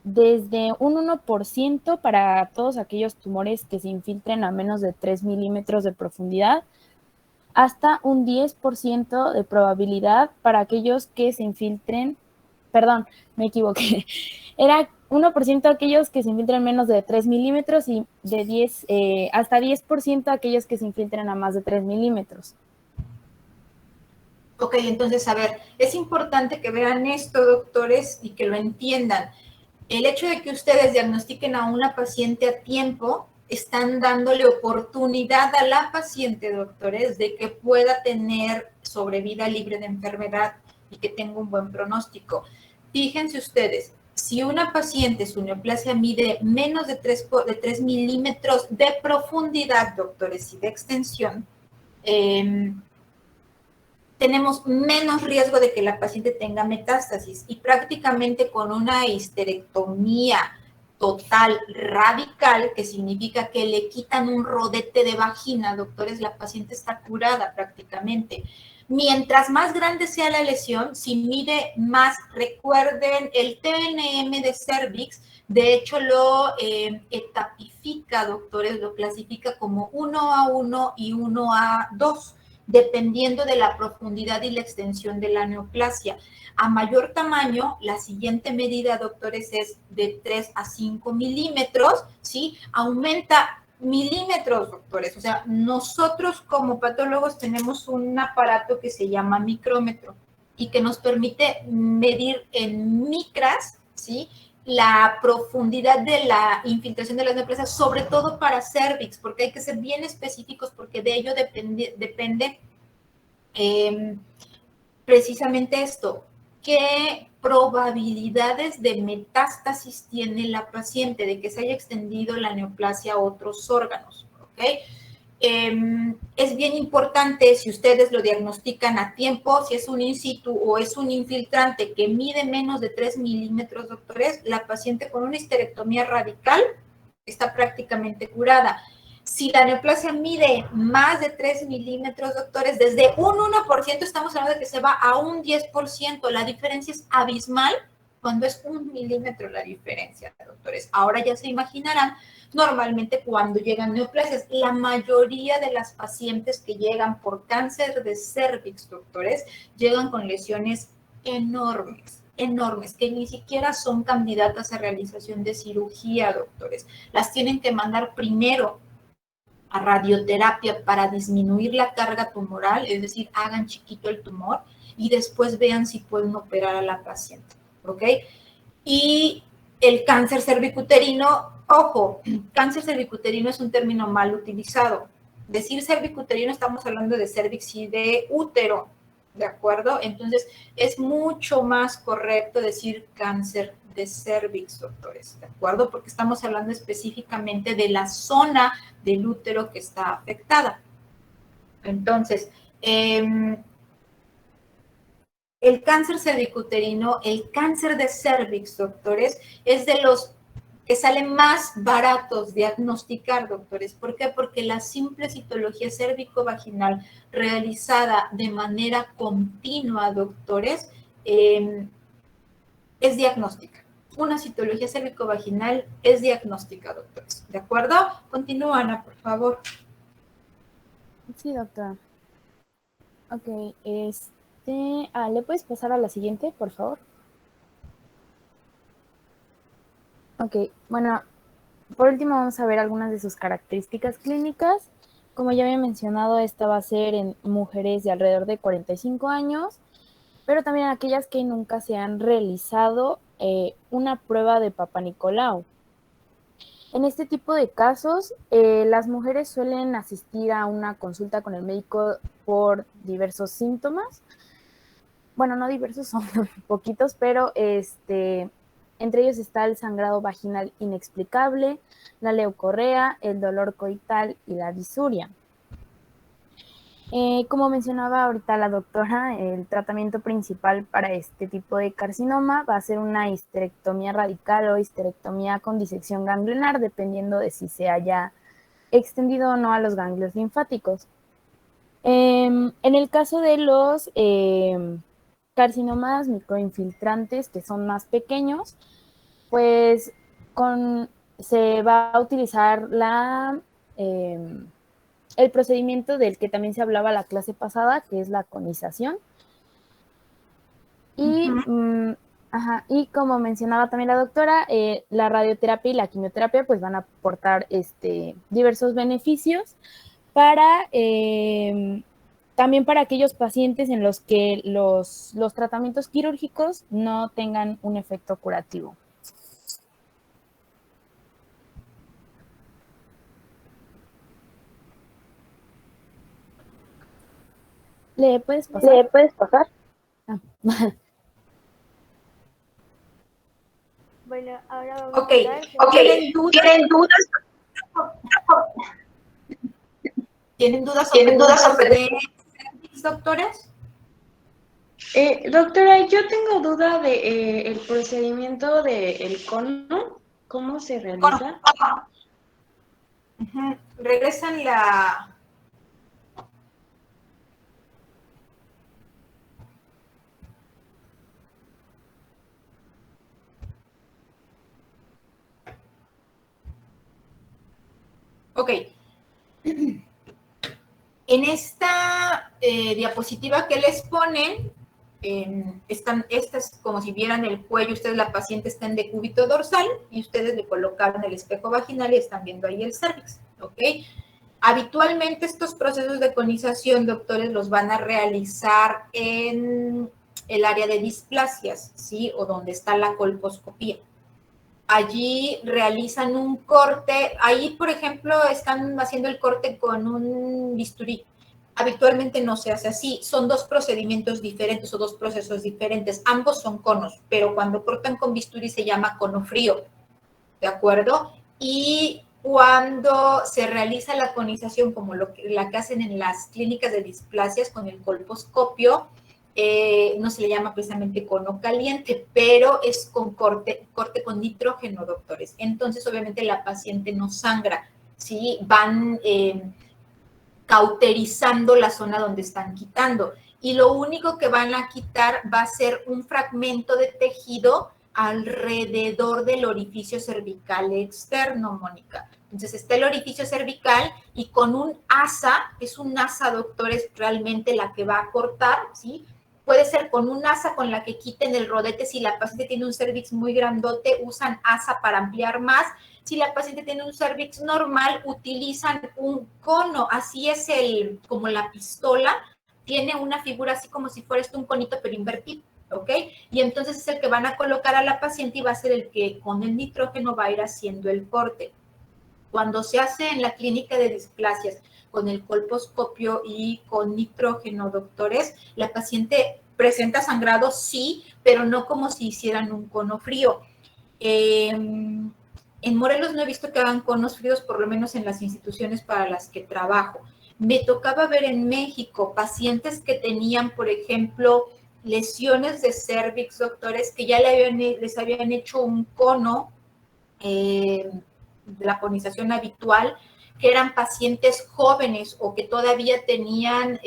desde un 1% para todos aquellos tumores que se infiltren a menos de 3 milímetros de profundidad, hasta un 10% de probabilidad para aquellos que se infiltren, perdón, me equivoqué, era 1% aquellos que se infiltran menos de 3 milímetros y de 10, hasta 10% aquellos que se infiltran a más de 3 milímetros. Ok, entonces, a ver, es importante que vean esto, doctores, y que lo entiendan. El hecho de que ustedes diagnostiquen a una paciente a tiempo, están dándole oportunidad a la paciente, doctores, de que pueda tener sobrevida libre de enfermedad y que tenga un buen pronóstico. Fíjense ustedes, si una paciente, su neoplasia mide menos de 3 milímetros de profundidad, doctores, y de extensión, tenemos menos riesgo de que la paciente tenga metástasis y prácticamente con una histerectomía total radical, que significa que le quitan un rodete de vagina, doctores, la paciente está curada prácticamente. Mientras más grande sea la lesión, si mide más, recuerden, el TNM de cervix, de hecho lo etapifica, doctores, lo clasifica como 1A1 y 1A2, dependiendo de la profundidad y la extensión de la neoplasia. A mayor tamaño, la siguiente medida, doctores, es de 3 a 5 milímetros, ¿sí? Aumenta milímetros, doctores. O sea, nosotros como patólogos tenemos un aparato que se llama micrómetro y que nos permite medir en micras, ¿sí?, la profundidad de la infiltración de las neoplasias, sobre todo para cervix, porque hay que ser bien específicos porque de ello depende precisamente esto, qué probabilidades de metástasis tiene la paciente, de que se haya extendido la neoplasia a otros órganos, ¿ok? Es bien importante, si ustedes lo diagnostican a tiempo, si es un in situ o es un infiltrante que mide menos de 3 milímetros, doctores, la paciente con una histerectomía radical está prácticamente curada. Si la neoplasia mide más de 3 milímetros, doctores, desde un 1% estamos hablando de que se va a un 10%. La diferencia es abismal cuando es 1 milímetro la diferencia, doctores. Ahora ya se imaginarán, normalmente cuando llegan neoplasias, la mayoría de las pacientes que llegan por cáncer de cervix, doctores, llegan con lesiones enormes, que ni siquiera son candidatas a realización de cirugía, doctores. Las tienen que mandar primero a radioterapia para disminuir la carga tumoral, es decir, hagan chiquito el tumor y después vean si pueden operar a la paciente, ¿ok? Y el cáncer cervicuterino, ojo, cáncer cervicuterino es un término mal utilizado. Decir cervicuterino, estamos hablando de cervix y de útero, ¿de acuerdo? Entonces, es mucho más correcto decir cáncer de cervix, doctores, ¿de acuerdo? Porque estamos hablando específicamente de la zona del útero que está afectada. Entonces, el cáncer cervicuterino, el cáncer de cervix, doctores, es de los que salen más baratos diagnosticar, doctores. ¿Por qué? Porque la simple citología cérvico-vaginal realizada de manera continua, doctores, es diagnóstica. Una citología cérvico-vaginal es diagnóstica, doctores. ¿De acuerdo? Continúa, Ana, por favor. Sí, doctora. Ok, ¿le puedes pasar a la siguiente, por favor? Ok, bueno, por último vamos a ver algunas de sus características clínicas. Como ya había mencionado, esta va a ser en mujeres de alrededor de 45 años, pero también aquellas que nunca se han realizado una prueba de Papa Nicolau. En este tipo de casos, las mujeres suelen asistir a una consulta con el médico por diversos síntomas. Bueno, no diversos, son poquitos, pero entre ellos está el sangrado vaginal inexplicable, la leucorrea, el dolor coital y la disuria. Como mencionaba ahorita la doctora, el tratamiento principal para este tipo de carcinoma va a ser una histerectomía radical o histerectomía con disección ganglionar, dependiendo de si se haya extendido o no a los ganglios linfáticos. En el caso de los carcinomas microinfiltrantes, que son más pequeños, pues se va a utilizar el procedimiento del que también se hablaba la clase pasada, que es la conización. Y Ajá, y como mencionaba también la doctora, la radioterapia y la quimioterapia pues van a aportar diversos beneficios para también para aquellos pacientes en los que los tratamientos quirúrgicos no tengan un efecto curativo. ¿Le puedes pasar? ¿Le puedes pasar? Ah. Bueno, ahora vamos a Ok, ¿tienen dudas? ¿Tienen dudas sobre doctores? Doctora, yo tengo duda de el procedimiento del cono, ¿cómo se realiza? Regresan la... Ok. En esta diapositiva que les ponen, esta es como si vieran el cuello, ustedes, la paciente está en decúbito dorsal y ustedes le colocaron el espejo vaginal y están viendo ahí el cervix, ¿ok? Habitualmente estos procesos de conización, doctores, los van a realizar en el área de displasias, ¿sí? O donde está la colposcopía. Allí realizan un corte, ahí por ejemplo están haciendo el corte con un bisturí. Habitualmente no se hace así, son dos procedimientos diferentes o dos procesos diferentes, ambos son conos, pero cuando cortan con bisturí se llama cono frío, ¿de acuerdo? Y cuando se realiza la conización como la que hacen en las clínicas de displasias con el colposcopio, no se le llama precisamente cono caliente, pero es con corte con nitrógeno, doctores. Entonces, obviamente, la paciente no sangra, ¿sí? Van cauterizando la zona donde están quitando. Y lo único que van a quitar va a ser un fragmento de tejido alrededor del orificio cervical externo, Mónica. Entonces está el orificio cervical y con un asa, es un asa, doctor, es realmente la que va a cortar, ¿sí? Puede ser con un asa con la que quiten el rodete. Si la paciente tiene un cervix muy grandote, usan asa para ampliar más. Si la paciente tiene un cervix normal, utilizan un cono. Así es como la pistola. Tiene una figura así como si fuera un conito, pero invertido, ¿ok? Y entonces es el que van a colocar a la paciente y va a ser el que con el nitrógeno va a ir haciendo el corte. Cuando se hace en la clínica de displasias con el colposcopio y con nitrógeno, doctores, la paciente presenta sangrado, sí, pero no como si hicieran un cono frío. En Morelos no he visto que hagan conos fríos, por lo menos en las instituciones para las que trabajo. Me tocaba ver en México pacientes que tenían, por ejemplo, lesiones de cervix, doctores, que ya les habían hecho un cono, de la conización habitual, que eran pacientes jóvenes o que todavía tenían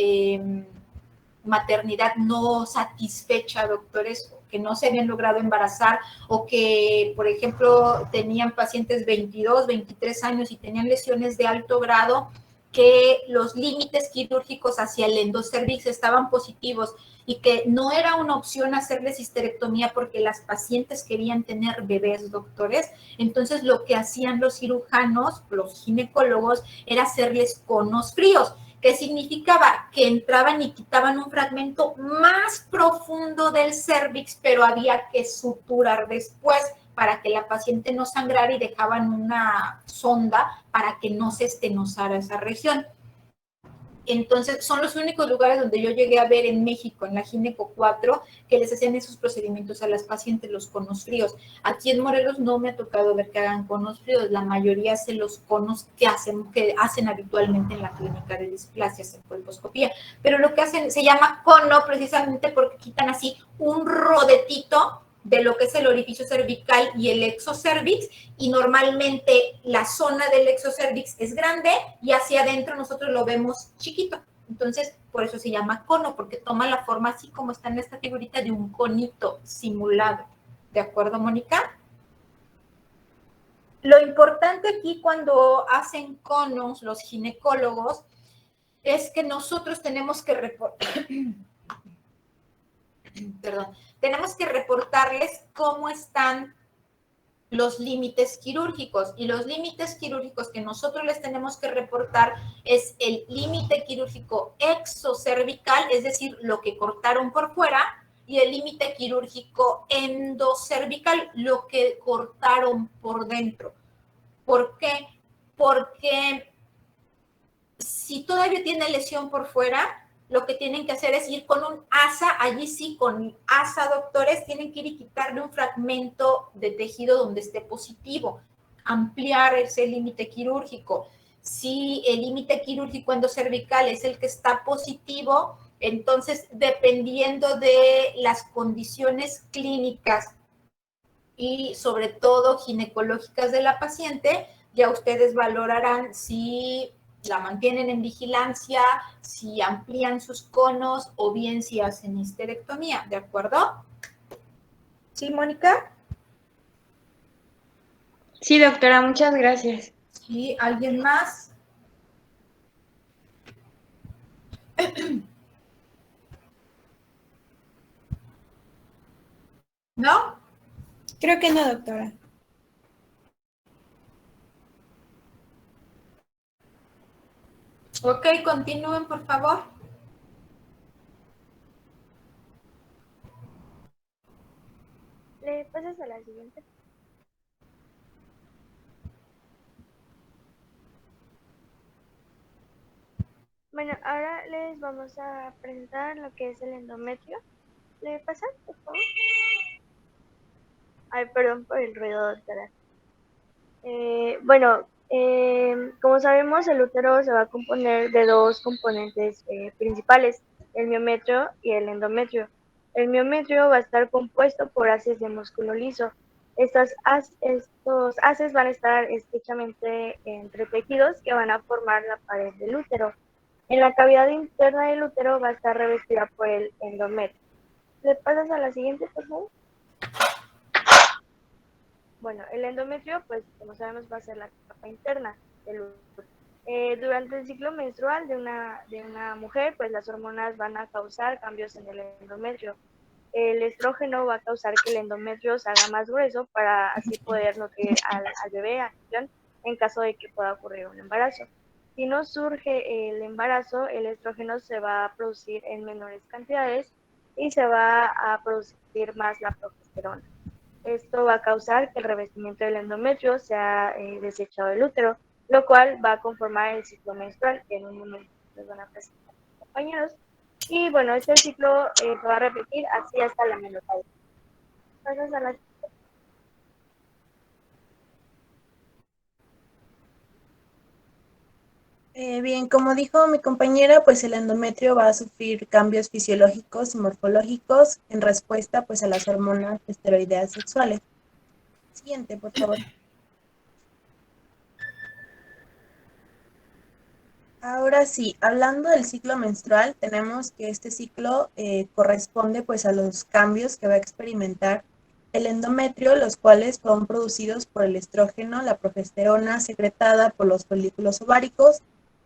maternidad no satisfecha, doctores, que no se habían logrado embarazar o que, por ejemplo, tenían pacientes 22, 23 años y tenían lesiones de alto grado, que los límites quirúrgicos hacia el endocervix estaban positivos y que no era una opción hacerles histerectomía porque las pacientes querían tener bebés, doctores. Entonces, lo que hacían los cirujanos, los ginecólogos, era hacerles conos fríos. ¿Qué significaba? Que entraban y quitaban un fragmento más profundo del cervix, pero había que suturar después para que la paciente no sangrara y dejaban una sonda para que no se estenosara esa región. Entonces, son los únicos lugares donde yo llegué a ver en México, en la Gineco 4, que les hacían esos procedimientos a las pacientes, los conos fríos. Aquí en Morelos no me ha tocado ver que hagan conos fríos, la mayoría hacen los conos que hacen habitualmente en la clínica de displasias en colposcopía. Pero lo que hacen se llama cono precisamente porque quitan así un rodetito de lo que es el orificio cervical y el exocervix, y normalmente la zona del exocervix es grande y hacia adentro nosotros lo vemos chiquito. Entonces, por eso se llama cono, porque toma la forma así como está en esta figurita de un conito simulado. ¿De acuerdo, Mónica? Lo importante aquí cuando hacen conos los ginecólogos es que nosotros tenemos que reportar perdón, tenemos que reportarles cómo están los límites quirúrgicos, y los límites quirúrgicos que nosotros les tenemos que reportar es el límite quirúrgico exocervical, es decir, lo que cortaron por fuera, y el límite quirúrgico endocervical, lo que cortaron por dentro. ¿Por qué? Porque si todavía tiene lesión por fuera, lo que tienen que hacer es ir con un asa, allí sí, con asa, doctores, tienen que ir y quitarle un fragmento de tejido donde esté positivo, ampliar ese límite quirúrgico. Si el límite quirúrgico endocervical es el que está positivo, entonces, dependiendo de las condiciones clínicas y sobre todo ginecológicas de la paciente, ya ustedes valorarán si la mantienen en vigilancia, si amplían sus conos o bien si hacen histerectomía, ¿de acuerdo? ¿Sí, Mónica? Sí, doctora, muchas gracias. ¿Sí? ¿Alguien más? ¿No? Creo que no, doctora. Ok, continúen, por favor. ¿Le pasas a la siguiente? Bueno, ahora les vamos a presentar lo que es el endometrio. ¿Le pasas, por favor? Ay, perdón por el ruido, doctora. Bueno, como sabemos, el útero se va a componer de dos componentes principales, el miometrio y el endometrio. El miometrio va a estar compuesto por haces de músculo liso. Estos haces van a estar estrechamente entretejidos que van a formar la pared del útero. En la cavidad interna del útero va a estar revestida por el endometrio. ¿Le pasas a la siguiente, por favor? Bueno, el endometrio, pues como sabemos, va a ser la capa interna del útero. Durante el ciclo menstrual de una mujer, pues las hormonas van a causar cambios en el endometrio. El estrógeno va a causar que el endometrio se haga más grueso para así poder nutrir al bebé en caso de que pueda ocurrir un embarazo. Si no surge el embarazo, el estrógeno se va a producir en menores cantidades y se va a producir más la progesterona. Esto va a causar que el revestimiento del endometrio sea desechado del útero, lo cual va a conformar el ciclo menstrual, que en un momento les van a presentar mis compañeros. Y bueno, este ciclo se va a repetir así hasta la menopausia. Pasas a la... Bien, como dijo mi compañera, pues el endometrio va a sufrir cambios fisiológicos y morfológicos en respuesta pues a las hormonas esteroideas sexuales. Siguiente, por favor. Ahora sí, hablando del ciclo menstrual, tenemos que este ciclo corresponde pues a los cambios que va a experimentar el endometrio, los cuales son producidos por el estrógeno, la progesterona secretada por los folículos ováricos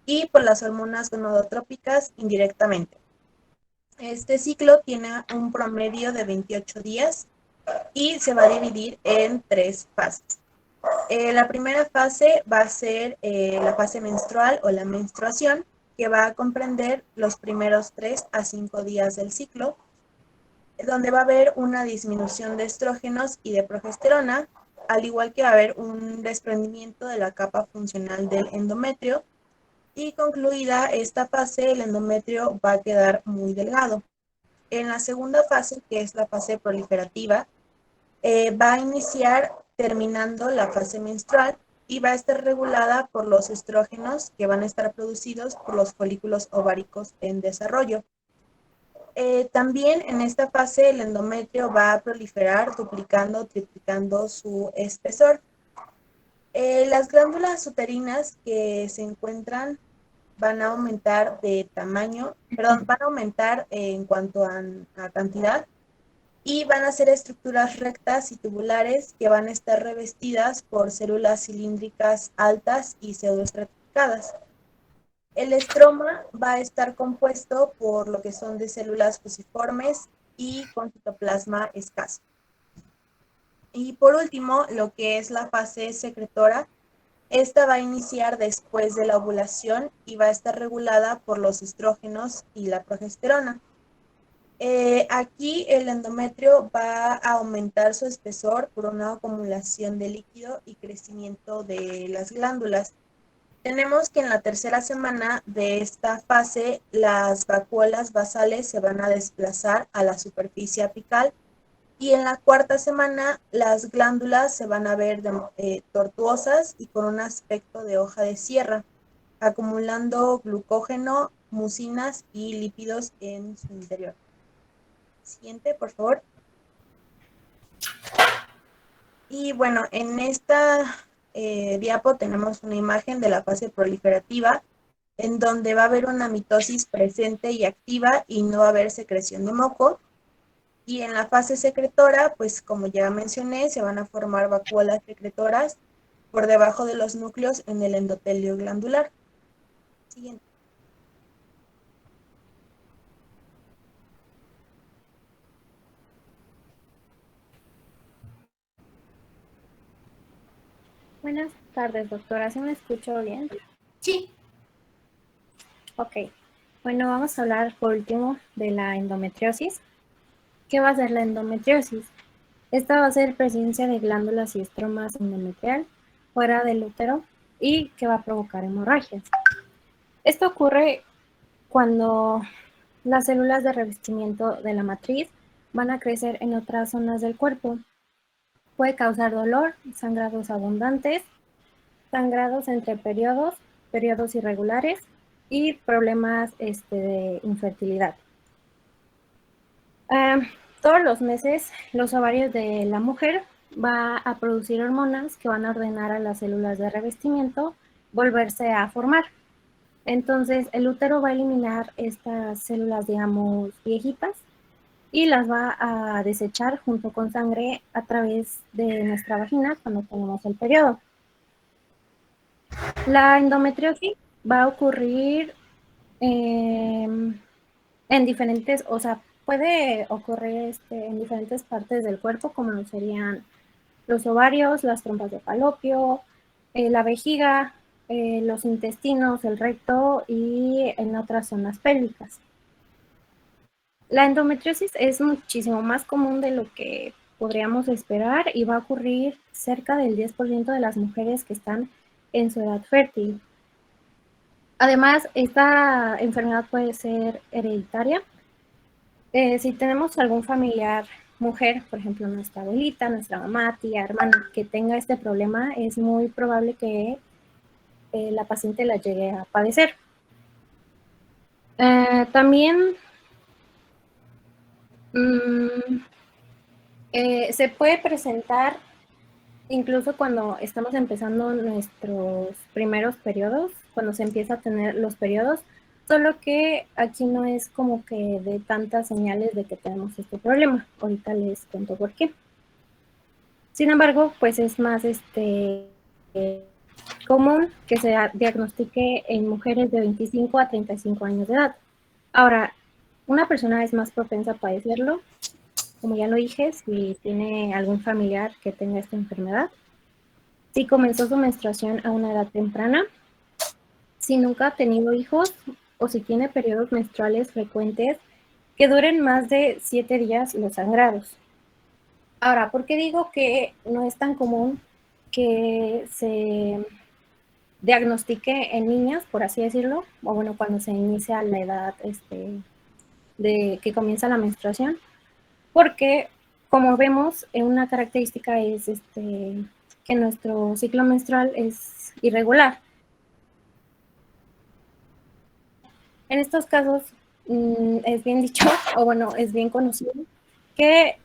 y por las hormonas gonadotrópicas indirectamente. Este ciclo tiene un promedio de 28 días y se va a dividir en 3 fases. La primera fase va a ser la fase menstrual o la menstruación, que va a comprender los primeros 3 a 5 días del ciclo, donde va a haber una disminución de estrógenos y de progesterona, al igual que va a haber un desprendimiento de la capa funcional del endometrio, y concluida esta fase, el endometrio va a quedar muy delgado. En la segunda fase, que es la fase proliferativa, va a iniciar terminando la fase menstrual y va a estar regulada por los estrógenos que van a estar producidos por los folículos ováricos en desarrollo. También en esta fase el endometrio va a proliferar, duplicando, triplicando su espesor. Las glándulas uterinas que se encuentran van a aumentar de tamaño, van a aumentar en cuanto a cantidad, y van a ser estructuras rectas y tubulares que van a estar revestidas por células cilíndricas altas y pseudoestratificadas. El estroma va a estar compuesto por lo que son de células fusiformes y con citoplasma escaso. Y por último, lo que es la fase secretora, esta va a iniciar después de la ovulación y va a estar regulada por los estrógenos y la progesterona. Aquí el endometrio va a aumentar su espesor por una acumulación de líquido y crecimiento de las glándulas. Tenemos que en la tercera semana de esta fase, las vacuolas basales se van a desplazar a la superficie apical y en la cuarta semana las glándulas se van a ver tortuosas y con un aspecto de hoja de sierra, acumulando glucógeno, mucinas y lípidos en su interior. Siguiente, por favor. Y bueno, en esta diapo tenemos una imagen de la fase proliferativa, en donde va a haber una mitosis presente y activa y no va a haber secreción de moco. Y en la fase secretora, pues como ya mencioné, se van a formar vacuolas secretoras por debajo de los núcleos en el endotelio glandular. Siguiente. Buenas tardes, doctora. ¿Sí me escucho bien? Sí. Ok. Bueno, vamos a hablar por último de la endometriosis. ¿Qué va a ser la endometriosis? Esta va a ser presencia de glándulas y estromas endometrial fuera del útero y que va a provocar hemorragias. Esto ocurre cuando las células de revestimiento de la matriz van a crecer en otras zonas del cuerpo. Puede causar dolor, sangrados abundantes, sangrados entre periodos irregulares y problemas de infertilidad. Todos los meses los ovarios de la mujer va a producir hormonas que van a ordenar a las células de revestimiento volverse a formar. Entonces el útero va a eliminar estas células, digamos, viejitas y las va a desechar junto con sangre a través de nuestra vagina cuando tenemos el periodo. La endometriosis va a ocurrir en diferentes, o sea, puede ocurrir en diferentes partes del cuerpo, como lo serían los ovarios, las trompas de falopio, la vejiga, los intestinos, el recto y en otras zonas pélvicas. La endometriosis es muchísimo más común de lo que podríamos esperar y va a ocurrir cerca del 10% de las mujeres que están en su edad fértil. Además, esta enfermedad puede ser hereditaria. Si tenemos algún familiar mujer, por ejemplo, nuestra abuelita, nuestra mamá, tía, hermana, que tenga este problema, es muy probable que la paciente la llegue a padecer. También se puede presentar incluso cuando estamos empezando nuestros primeros periodos, cuando se empieza a tener los periodos, solo que aquí no es como que de tantas señales de que tenemos este problema. Ahorita les cuento por qué. Sin embargo, pues es más común que se diagnostique en mujeres de 25 a 35 años de edad. Ahora, una persona es más propensa a padecerlo, como ya lo dije, si tiene algún familiar que tenga esta enfermedad, si comenzó su menstruación a una edad temprana, si nunca ha tenido hijos o si tiene periodos menstruales frecuentes que duren más de 7 días los sangrados. Ahora, ¿por qué digo que no es tan común que se diagnostique en niñas, por así decirlo, o bueno, cuando se inicia la edad de que comienza la menstruación? Porque, como vemos, una característica es que nuestro ciclo menstrual es irregular. En estos casos, es bien dicho, o bueno, es bien conocido, que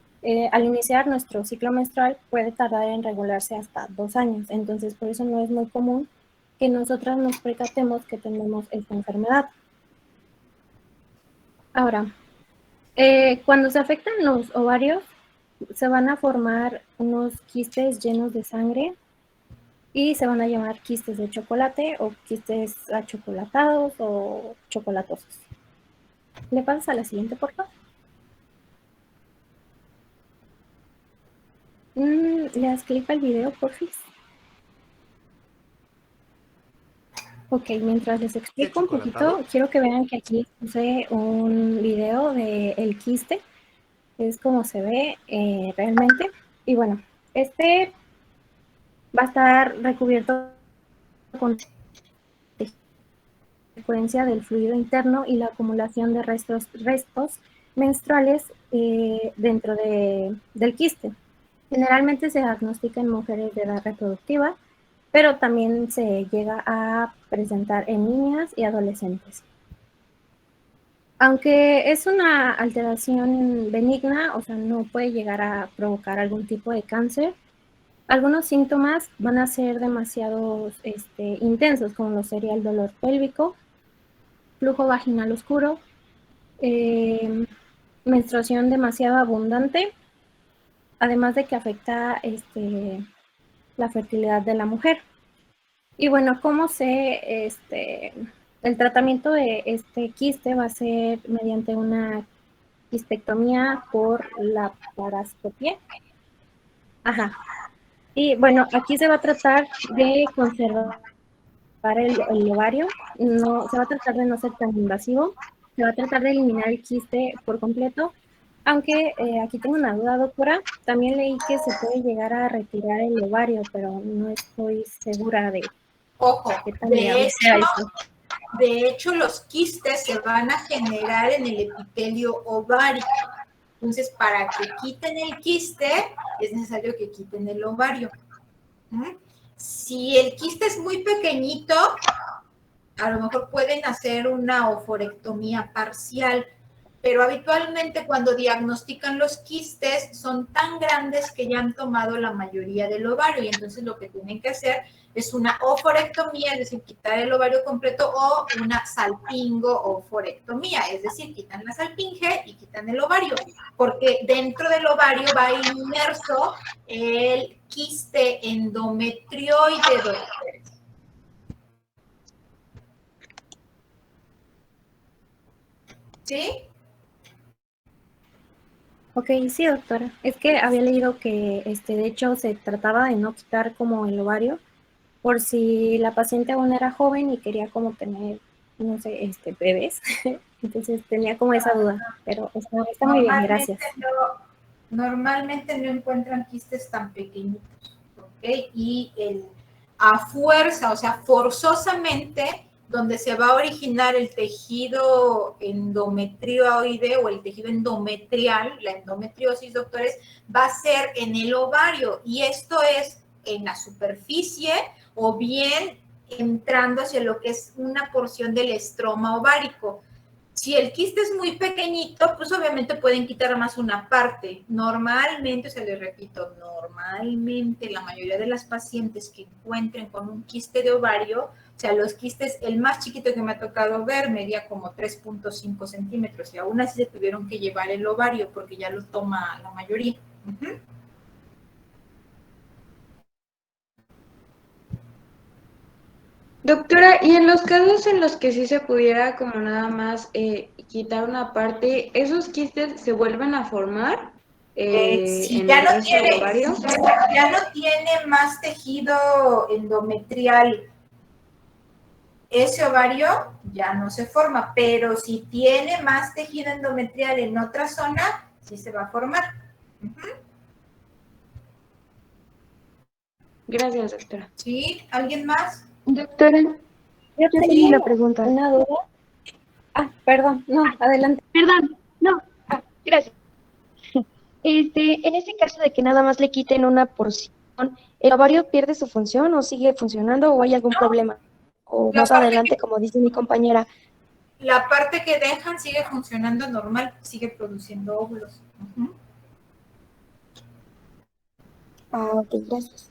al iniciar nuestro ciclo menstrual puede tardar en regularse hasta 2 años. Entonces, por eso no es muy común que nosotras nos percatemos que tenemos esta enfermedad. Ahora, cuando se afectan los ovarios, se van a formar unos quistes llenos de sangre y se van a llamar quistes de chocolate o quistes achocolatados o chocolatosos. ¿Le pasas a la siguiente, por favor? ¿Le das clic al video, porfis? Ok, mientras les explico un poquito, quiero que vean que aquí puse un video de el quiste. Es como se ve realmente. Y bueno, este va a estar recubierto con frecuencia del fluido interno y la acumulación de restos menstruales dentro del quiste. Generalmente se diagnostica en mujeres de edad reproductiva, pero también se llega a presentar en niñas y adolescentes. Aunque es una alteración benigna, o sea, no puede llegar a provocar algún tipo de cáncer, algunos síntomas van a ser demasiado intensos, como lo sería el dolor pélvico, flujo vaginal oscuro, menstruación demasiado abundante, además de que afecta la fertilidad de la mujer. Y bueno, ¿cómo el tratamiento de este quiste va a ser mediante una quistectomía por laparoscopia? Ajá. Y bueno, aquí se va a tratar de conservar el ovario, no, se va a tratar de no ser tan invasivo, se va a tratar de eliminar el quiste por completo, aunque aquí tengo una duda, doctora, también leí que se puede llegar a retirar el ovario, pero no estoy segura de qué tan viable sea eso. De hecho, los quistes se van a generar en el epitelio ovárico. Entonces, para que quiten el quiste, es necesario que quiten el ovario. Si el quiste es muy pequeñito, a lo mejor pueden hacer una oforectomía parcial, pero habitualmente cuando diagnostican los quistes son tan grandes que ya han tomado la mayoría del ovario y entonces lo que tienen que hacer es una oforectomía, es decir, quitar el ovario completo, o una salpingo oforectomía, es decir, quitan la salpinge y quitan el ovario, porque dentro del ovario va inmerso el quiste endometrioide, doctores. ¿Sí? Ok, sí, doctora. Es que había leído que de hecho se trataba de no quitar como el ovario por si la paciente aún era joven y quería como tener, no sé, bebés. Entonces tenía como esa duda, pero está muy bien, gracias. Normalmente no encuentran quistes tan pequeñitos, ¿ok? Y a fuerza, o sea, forzosamente, donde se va a originar el tejido endometrioide o el tejido endometrial, la endometriosis, doctores, va a ser en el ovario, y esto es en la superficie o bien entrando hacia lo que es una porción del estroma ovárico. Si el quiste es muy pequeñito, pues obviamente pueden quitar más una parte. Normalmente, se les repito, normalmente la mayoría de las pacientes que encuentren con un quiste de ovario, o sea, los quistes, el más chiquito que me ha tocado ver, medía como 3.5 centímetros y aún así se tuvieron que llevar el ovario porque ya lo toma la mayoría. Doctora, y en los casos en los que sí se pudiera como nada más quitar una parte, ¿esos quistes se vuelven a formar Si en ya el no resto del ovario? ya no tiene más tejido endometrial, ese ovario ya no se forma, pero si tiene más tejido endometrial en otra zona, sí se va a formar. Gracias, doctora. ¿Sí? ¿Alguien más? Doctora, yo tengo una pregunta. ¿Una duda? Ah, perdón, no, adelante. Perdón, no, gracias. En este caso de que nada más le quiten una porción, ¿el ovario pierde su función o sigue funcionando o hay algún problema? O más adelante, como dice mi compañera. La parte que dejan sigue funcionando normal, sigue produciendo óvulos. Ah, ok, gracias.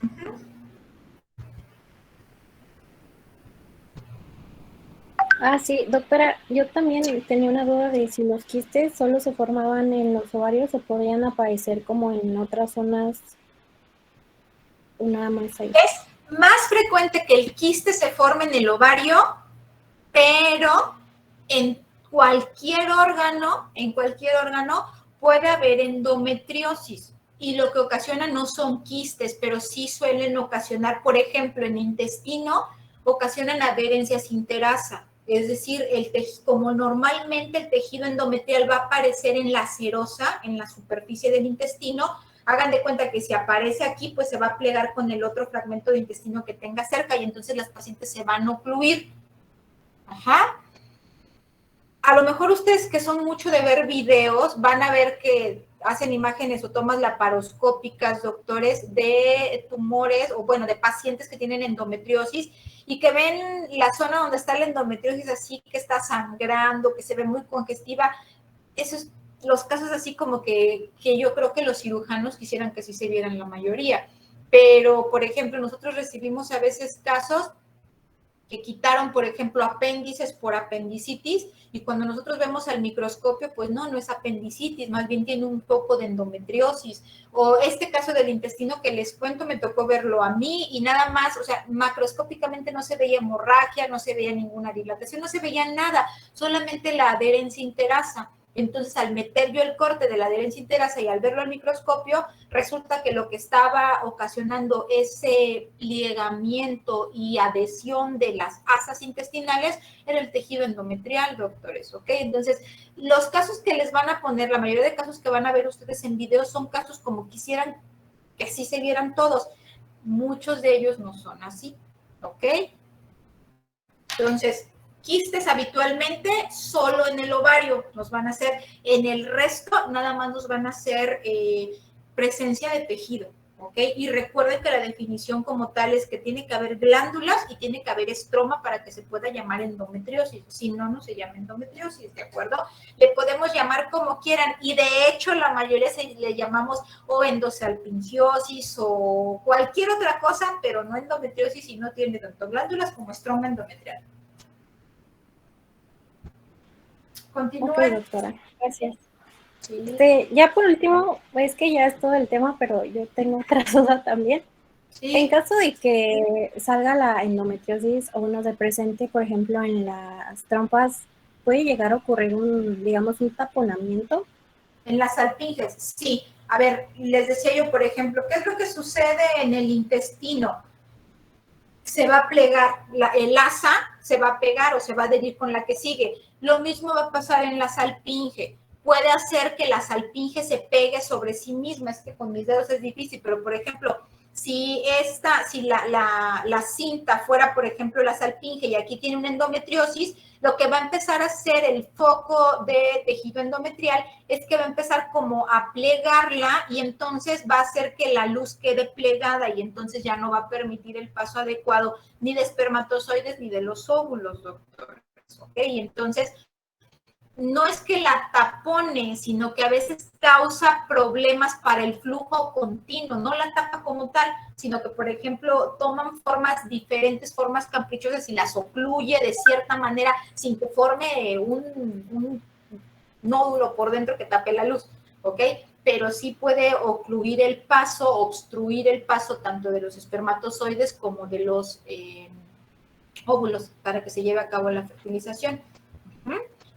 Ah, sí, doctora, yo también tenía una duda de si los quistes solo se formaban en los ovarios o podían aparecer como en otras zonas, nada más ahí. Es más frecuente que el quiste se forme en el ovario, pero en cualquier órgano puede haber endometriosis. y lo que ocasiona no son quistes, pero sí suelen ocasionar, por ejemplo, en intestino, ocasionan adherencias interasa. Es decir, como normalmente el tejido endometrial va a aparecer en la serosa, en la superficie del intestino, hagan de cuenta que si aparece aquí, pues se va a plegar con el otro fragmento de intestino que tenga cerca y entonces las pacientes se van a ocluir. Ajá. A lo mejor ustedes que son mucho de ver videos, van a ver que hacen imágenes o tomas laparoscópicas, doctores, de tumores o bueno, de pacientes que tienen endometriosis y que ven la zona donde está la endometriosis así, que está sangrando, que se ve muy congestiva. Esos los casos así como que yo creo que los cirujanos quisieran que sí se vieran la mayoría. Pero, por ejemplo, nosotros recibimos a veces casos que quitaron, por ejemplo, apéndices por apendicitis, y cuando nosotros vemos al microscopio, pues no es apendicitis, más bien tiene un poco de endometriosis. O este caso del intestino que les cuento, me tocó verlo a mí y nada más, o sea, macroscópicamente no se veía hemorragia, no se veía ninguna dilatación, no se veía nada, solamente la adherencia interasa. Entonces, al meter yo el corte de la adherencia interasa y al verlo al microscopio, resulta que lo que estaba ocasionando ese plegamiento y adhesión de las asas intestinales era el tejido endometrial, doctores, ¿ok? Entonces, los casos que les van a poner, la mayoría de casos que van a ver ustedes en video son casos como quisieran que así se vieran todos. Muchos de ellos no son así, ¿ok? Entonces, quistes habitualmente solo en el ovario nos van a hacer, en el resto nada más nos van a hacer presencia de tejido, ¿ok? Y recuerden que la definición como tal es que tiene que haber glándulas y tiene que haber estroma para que se pueda llamar endometriosis, si no, no se llama endometriosis, ¿de acuerdo? Le podemos llamar como quieran y de hecho la mayoría le llamamos o endosalpingiosis o cualquier otra cosa, pero no endometriosis y no tiene tanto glándulas como estroma endometrial. Continúa. Ok, doctora, gracias. Ya por último, es que ya es todo el tema, pero yo tengo otra duda también. Sí. En caso de que salga la endometriosis o uno se presente, por ejemplo, en las trompas, ¿puede llegar a ocurrir digamos, un taponamiento? En las salpinges, sí. A ver, les decía yo, por ejemplo, ¿qué es lo que sucede en el intestino? Se va a plegar, el asa se va a pegar o se va a adherir con la que sigue. Lo mismo va a pasar en la salpinge. Puede hacer que la salpinge se pegue sobre sí misma. Es que con mis dedos es difícil, pero por ejemplo, si la cinta fuera, por ejemplo, la salpinge y aquí tiene una endometriosis, lo que va a empezar a hacer el foco de tejido endometrial es que va a empezar como a plegarla y entonces va a hacer que la luz quede plegada y entonces ya no va a permitir el paso adecuado ni de espermatozoides ni de los óvulos, doctores. ¿Ok? Y entonces no es que la tapone, sino que a veces causa problemas para el flujo continuo, no la tapa como tal, sino que, por ejemplo, toman formas diferentes, formas caprichosas y las ocluye de cierta manera sin que forme un nódulo por dentro que tape la luz, ¿ok? Pero sí puede ocluir el paso, obstruir el paso tanto de los espermatozoides como de los óvulos para que se lleve a cabo la fertilización.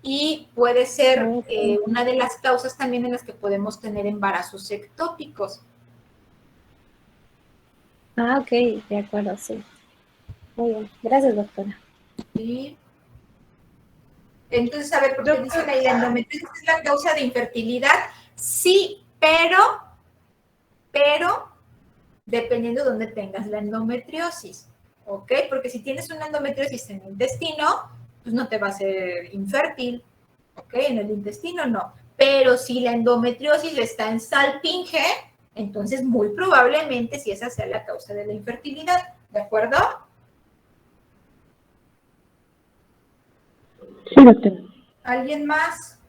Y puede ser una de las causas también en las que podemos tener embarazos ectópicos. Ah, ok, de acuerdo, sí. Muy bien, gracias, doctora. Sí. Entonces, a ver, ¿por qué dicen ahí la endometriosis es la causa de infertilidad? Sí, pero dependiendo de dónde tengas la endometriosis, ¿ok? Porque si tienes una endometriosis en el intestino, pues no te va a ser infértil, ¿ok? En el intestino no. Pero si la endometriosis está en salpinge, entonces muy probablemente si esa sea la causa de la infertilidad, ¿de acuerdo? Sí, doctora. ¿Alguien más?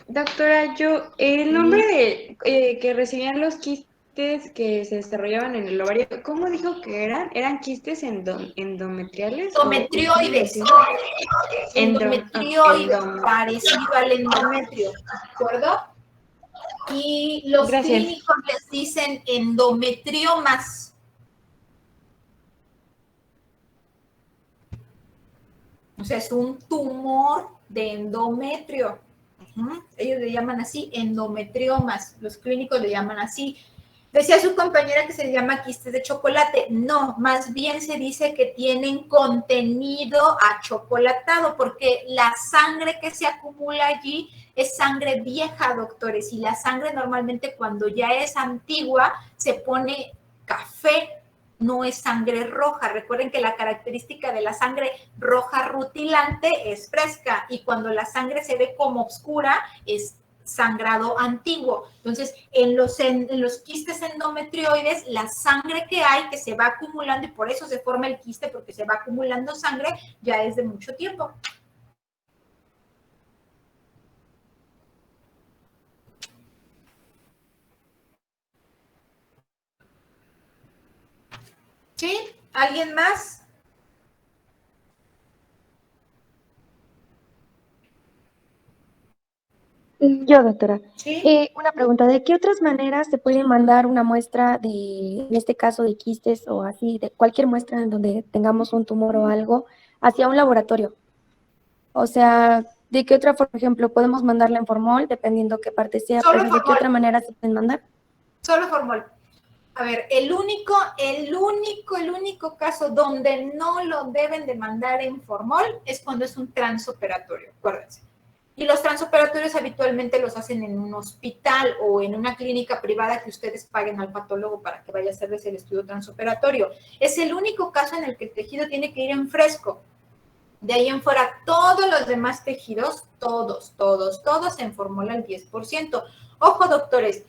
Doctora, el nombre de que recibían los quistes que se desarrollaban en el ovario, ¿cómo dijo que eran? ¿Eran quistes endometriales? Endometrioides. Endometrioides, parecido al endometrio, ¿de acuerdo? Y los clínicos les dicen endometriomas. O sea, es un tumor de endometrio. Ellos le llaman así endometriomas, los clínicos le llaman así. Decía su compañera que se llama quistes de chocolate. No, más bien se dice que tienen contenido achocolatado, porque la sangre que se acumula allí es sangre vieja, doctores, y la sangre normalmente cuando ya es antigua se pone café, no es sangre roja. Recuerden que la característica de la sangre roja rutilante es fresca, y cuando la sangre se ve como oscura es sangrado antiguo. Entonces, en los quistes endometrioides, la sangre que hay, que se va acumulando, y por eso se forma el quiste, porque se va acumulando sangre, ya es de mucho tiempo. ¿Sí? ¿Alguien más? Yo, doctora. ¿Sí? Una pregunta, ¿de qué otras maneras se puede mandar una muestra en este caso de quistes o así, de cualquier muestra en donde tengamos un tumor o algo, hacia un laboratorio? O sea, ¿de qué otra, por ejemplo, podemos mandarla en formol, dependiendo qué parte sea, Solo pero ¿de qué formol. otra manera se pueden mandar? Solo formol. A ver, el único caso donde no lo deben de mandar en formol es cuando es un transoperatorio, acuérdense. Y los transoperatorios habitualmente los hacen en un hospital o en una clínica privada que ustedes paguen al patólogo para que vaya a hacerles el estudio transoperatorio. Es el único caso en el que el tejido tiene que ir en fresco. De ahí en fuera, todos los demás tejidos, todos en formol al 10%. Ojo, doctores,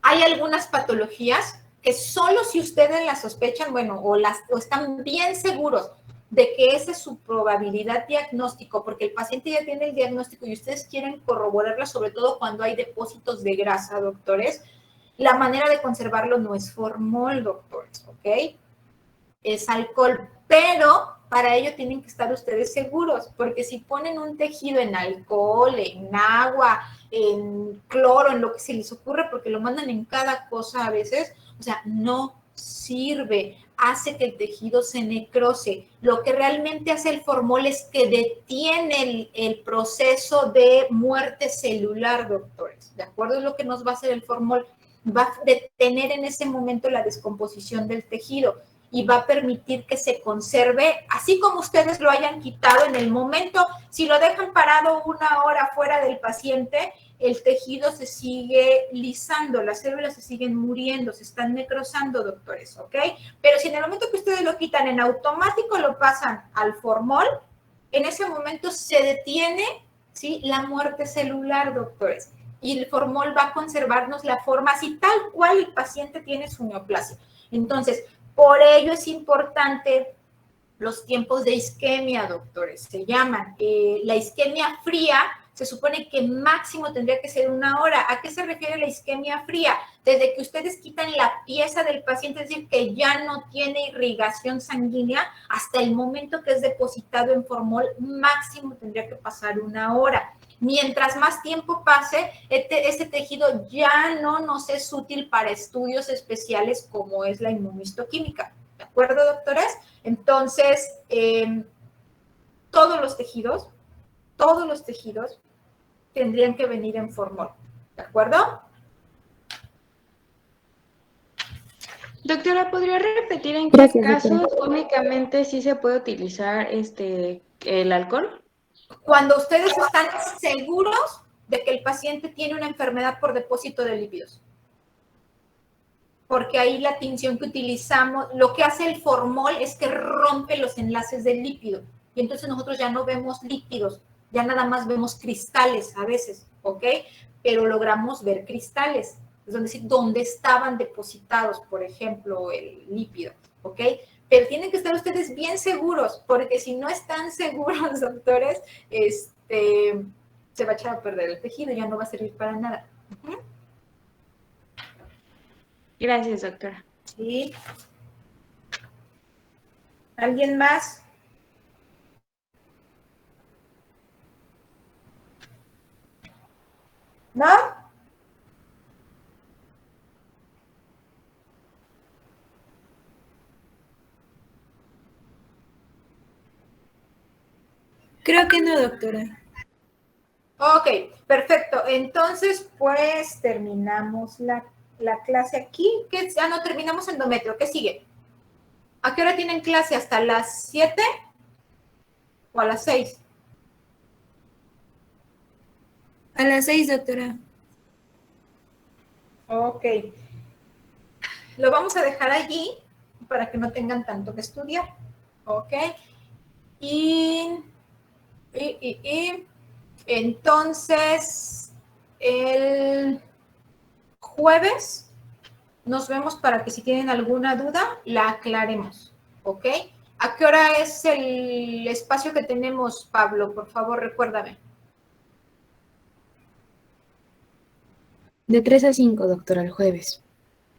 hay algunas patologías que solo si ustedes las sospechan, bueno, o están bien seguros de que esa es su probabilidad diagnóstico, porque el paciente ya tiene el diagnóstico y ustedes quieren corroborarla, sobre todo cuando hay depósitos de grasa, doctores. La manera de conservarlo no es formol, doctores, ¿ok? Es alcohol, pero para ello tienen que estar ustedes seguros, porque si ponen un tejido en alcohol, en agua, en cloro, en lo que se les ocurre, porque lo mandan en cada cosa a veces, o sea, no sirve, hace que el tejido se necrose. Lo que realmente hace el formol es que detiene el proceso de muerte celular, doctores. ¿De acuerdo? Es lo que nos va a hacer el formol. Va a detener en ese momento la descomposición del tejido y va a permitir que se conserve, así como ustedes lo hayan quitado en el momento. Si lo dejan parado 1 hora fuera del paciente, el tejido se sigue lisando, las células se siguen muriendo, se están necrosando, doctores, ¿ok? Pero si en el momento que ustedes lo quitan en automático, lo pasan al formol, en ese momento se detiene, ¿sí?, la muerte celular, doctores. Y el formol va a conservarnos la forma así tal cual el paciente tiene su neoplasia. Entonces, por ello es importante los tiempos de isquemia, doctores, se llaman. La isquemia fría se supone que máximo tendría que ser 1 hora. ¿A qué se refiere la isquemia fría? Desde que ustedes quitan la pieza del paciente, es decir, que ya no tiene irrigación sanguínea, hasta el momento que es depositado en formol, máximo tendría que pasar 1 hora. Mientras más tiempo pase, ese tejido ya no nos es útil para estudios especiales como es la inmunohistoquímica. ¿De acuerdo, doctores? Entonces, todos los tejidos tendrían que venir en formol. ¿De acuerdo? Doctora, ¿podría repetir en Gracias, qué casos doctora. únicamente sí se puede utilizar el alcohol? Cuando ustedes están seguros de que el paciente tiene una enfermedad por depósito de lípidos. Porque ahí la tinción que utilizamos, lo que hace el formol es que rompe los enlaces del lípido. Y entonces nosotros ya no vemos lípidos, ya nada más vemos cristales a veces, ¿ok? Pero logramos ver cristales, es decir, donde estaban depositados, por ejemplo, el lípido, ¿ok? Pero tienen que estar ustedes bien seguros, porque si no están seguros, doctores, se va a echar a perder el tejido, ya no va a servir para nada. Gracias, doctora. Sí. ¿Alguien más? ¿No? Creo que no, doctora. Ok, perfecto. Entonces, pues terminamos la clase aquí. No terminamos endometrio. ¿Qué sigue? ¿A qué hora tienen clase? ¿Hasta las 7 o a las 6? A las 6, doctora. Ok. Lo vamos a dejar allí para que no tengan tanto que estudiar. Ok. Y entonces, el jueves nos vemos para que si tienen alguna duda, la aclaremos. ¿Ok? ¿A qué hora es el espacio que tenemos, Pablo? Por favor, recuérdame. De 3 a 5, doctora, el jueves.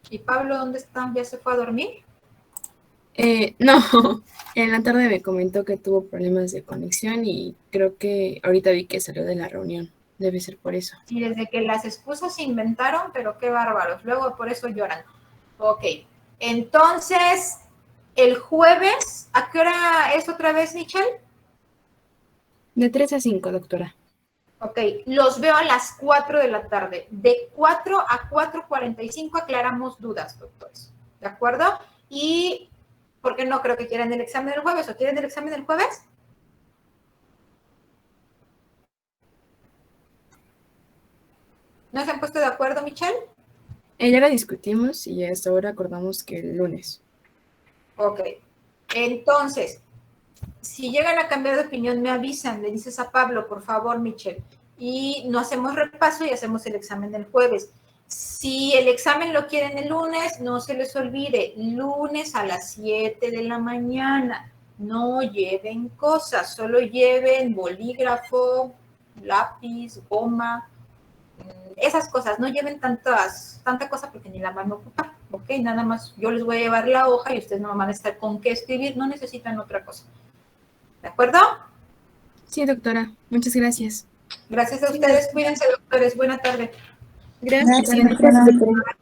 ¿Y Pablo dónde está? ¿Ya se fue a dormir? No, en la tarde me comentó que tuvo problemas de conexión y creo que ahorita vi que salió de la reunión. Debe ser por eso. Y desde que las excusas se inventaron, pero qué bárbaros. Luego por eso lloran. Ok. Entonces, el jueves, ¿a qué hora es otra vez, Michelle? De 3 a 5, doctora. Ok, los veo a las 4 de la tarde. De 4 a 4:45 aclaramos dudas, doctores. ¿De acuerdo? Y, porque no creo que quieran el examen del jueves, ¿o quieren el examen del jueves? ¿No se han puesto de acuerdo, Michelle? Ya la discutimos y hasta ahora acordamos que el lunes. Ok. Entonces, si llegan a cambiar de opinión, me avisan. Le dices a Pablo, por favor, Michelle. Y no hacemos repaso y hacemos el examen del jueves. Si el examen lo quieren el lunes, no se les olvide, lunes a las 7 de la mañana. No lleven cosas, solo lleven bolígrafo, lápiz, goma, esas cosas. No lleven tanta cosa porque ni la van a ocupar, ¿ok? Nada más yo les voy a llevar la hoja y ustedes no van a estar con qué escribir, no necesitan otra cosa. ¿De acuerdo? Sí, doctora. Muchas gracias. Gracias a ustedes. Cuídense, doctores. Buena tarde. Gracias. Gracias, doctora.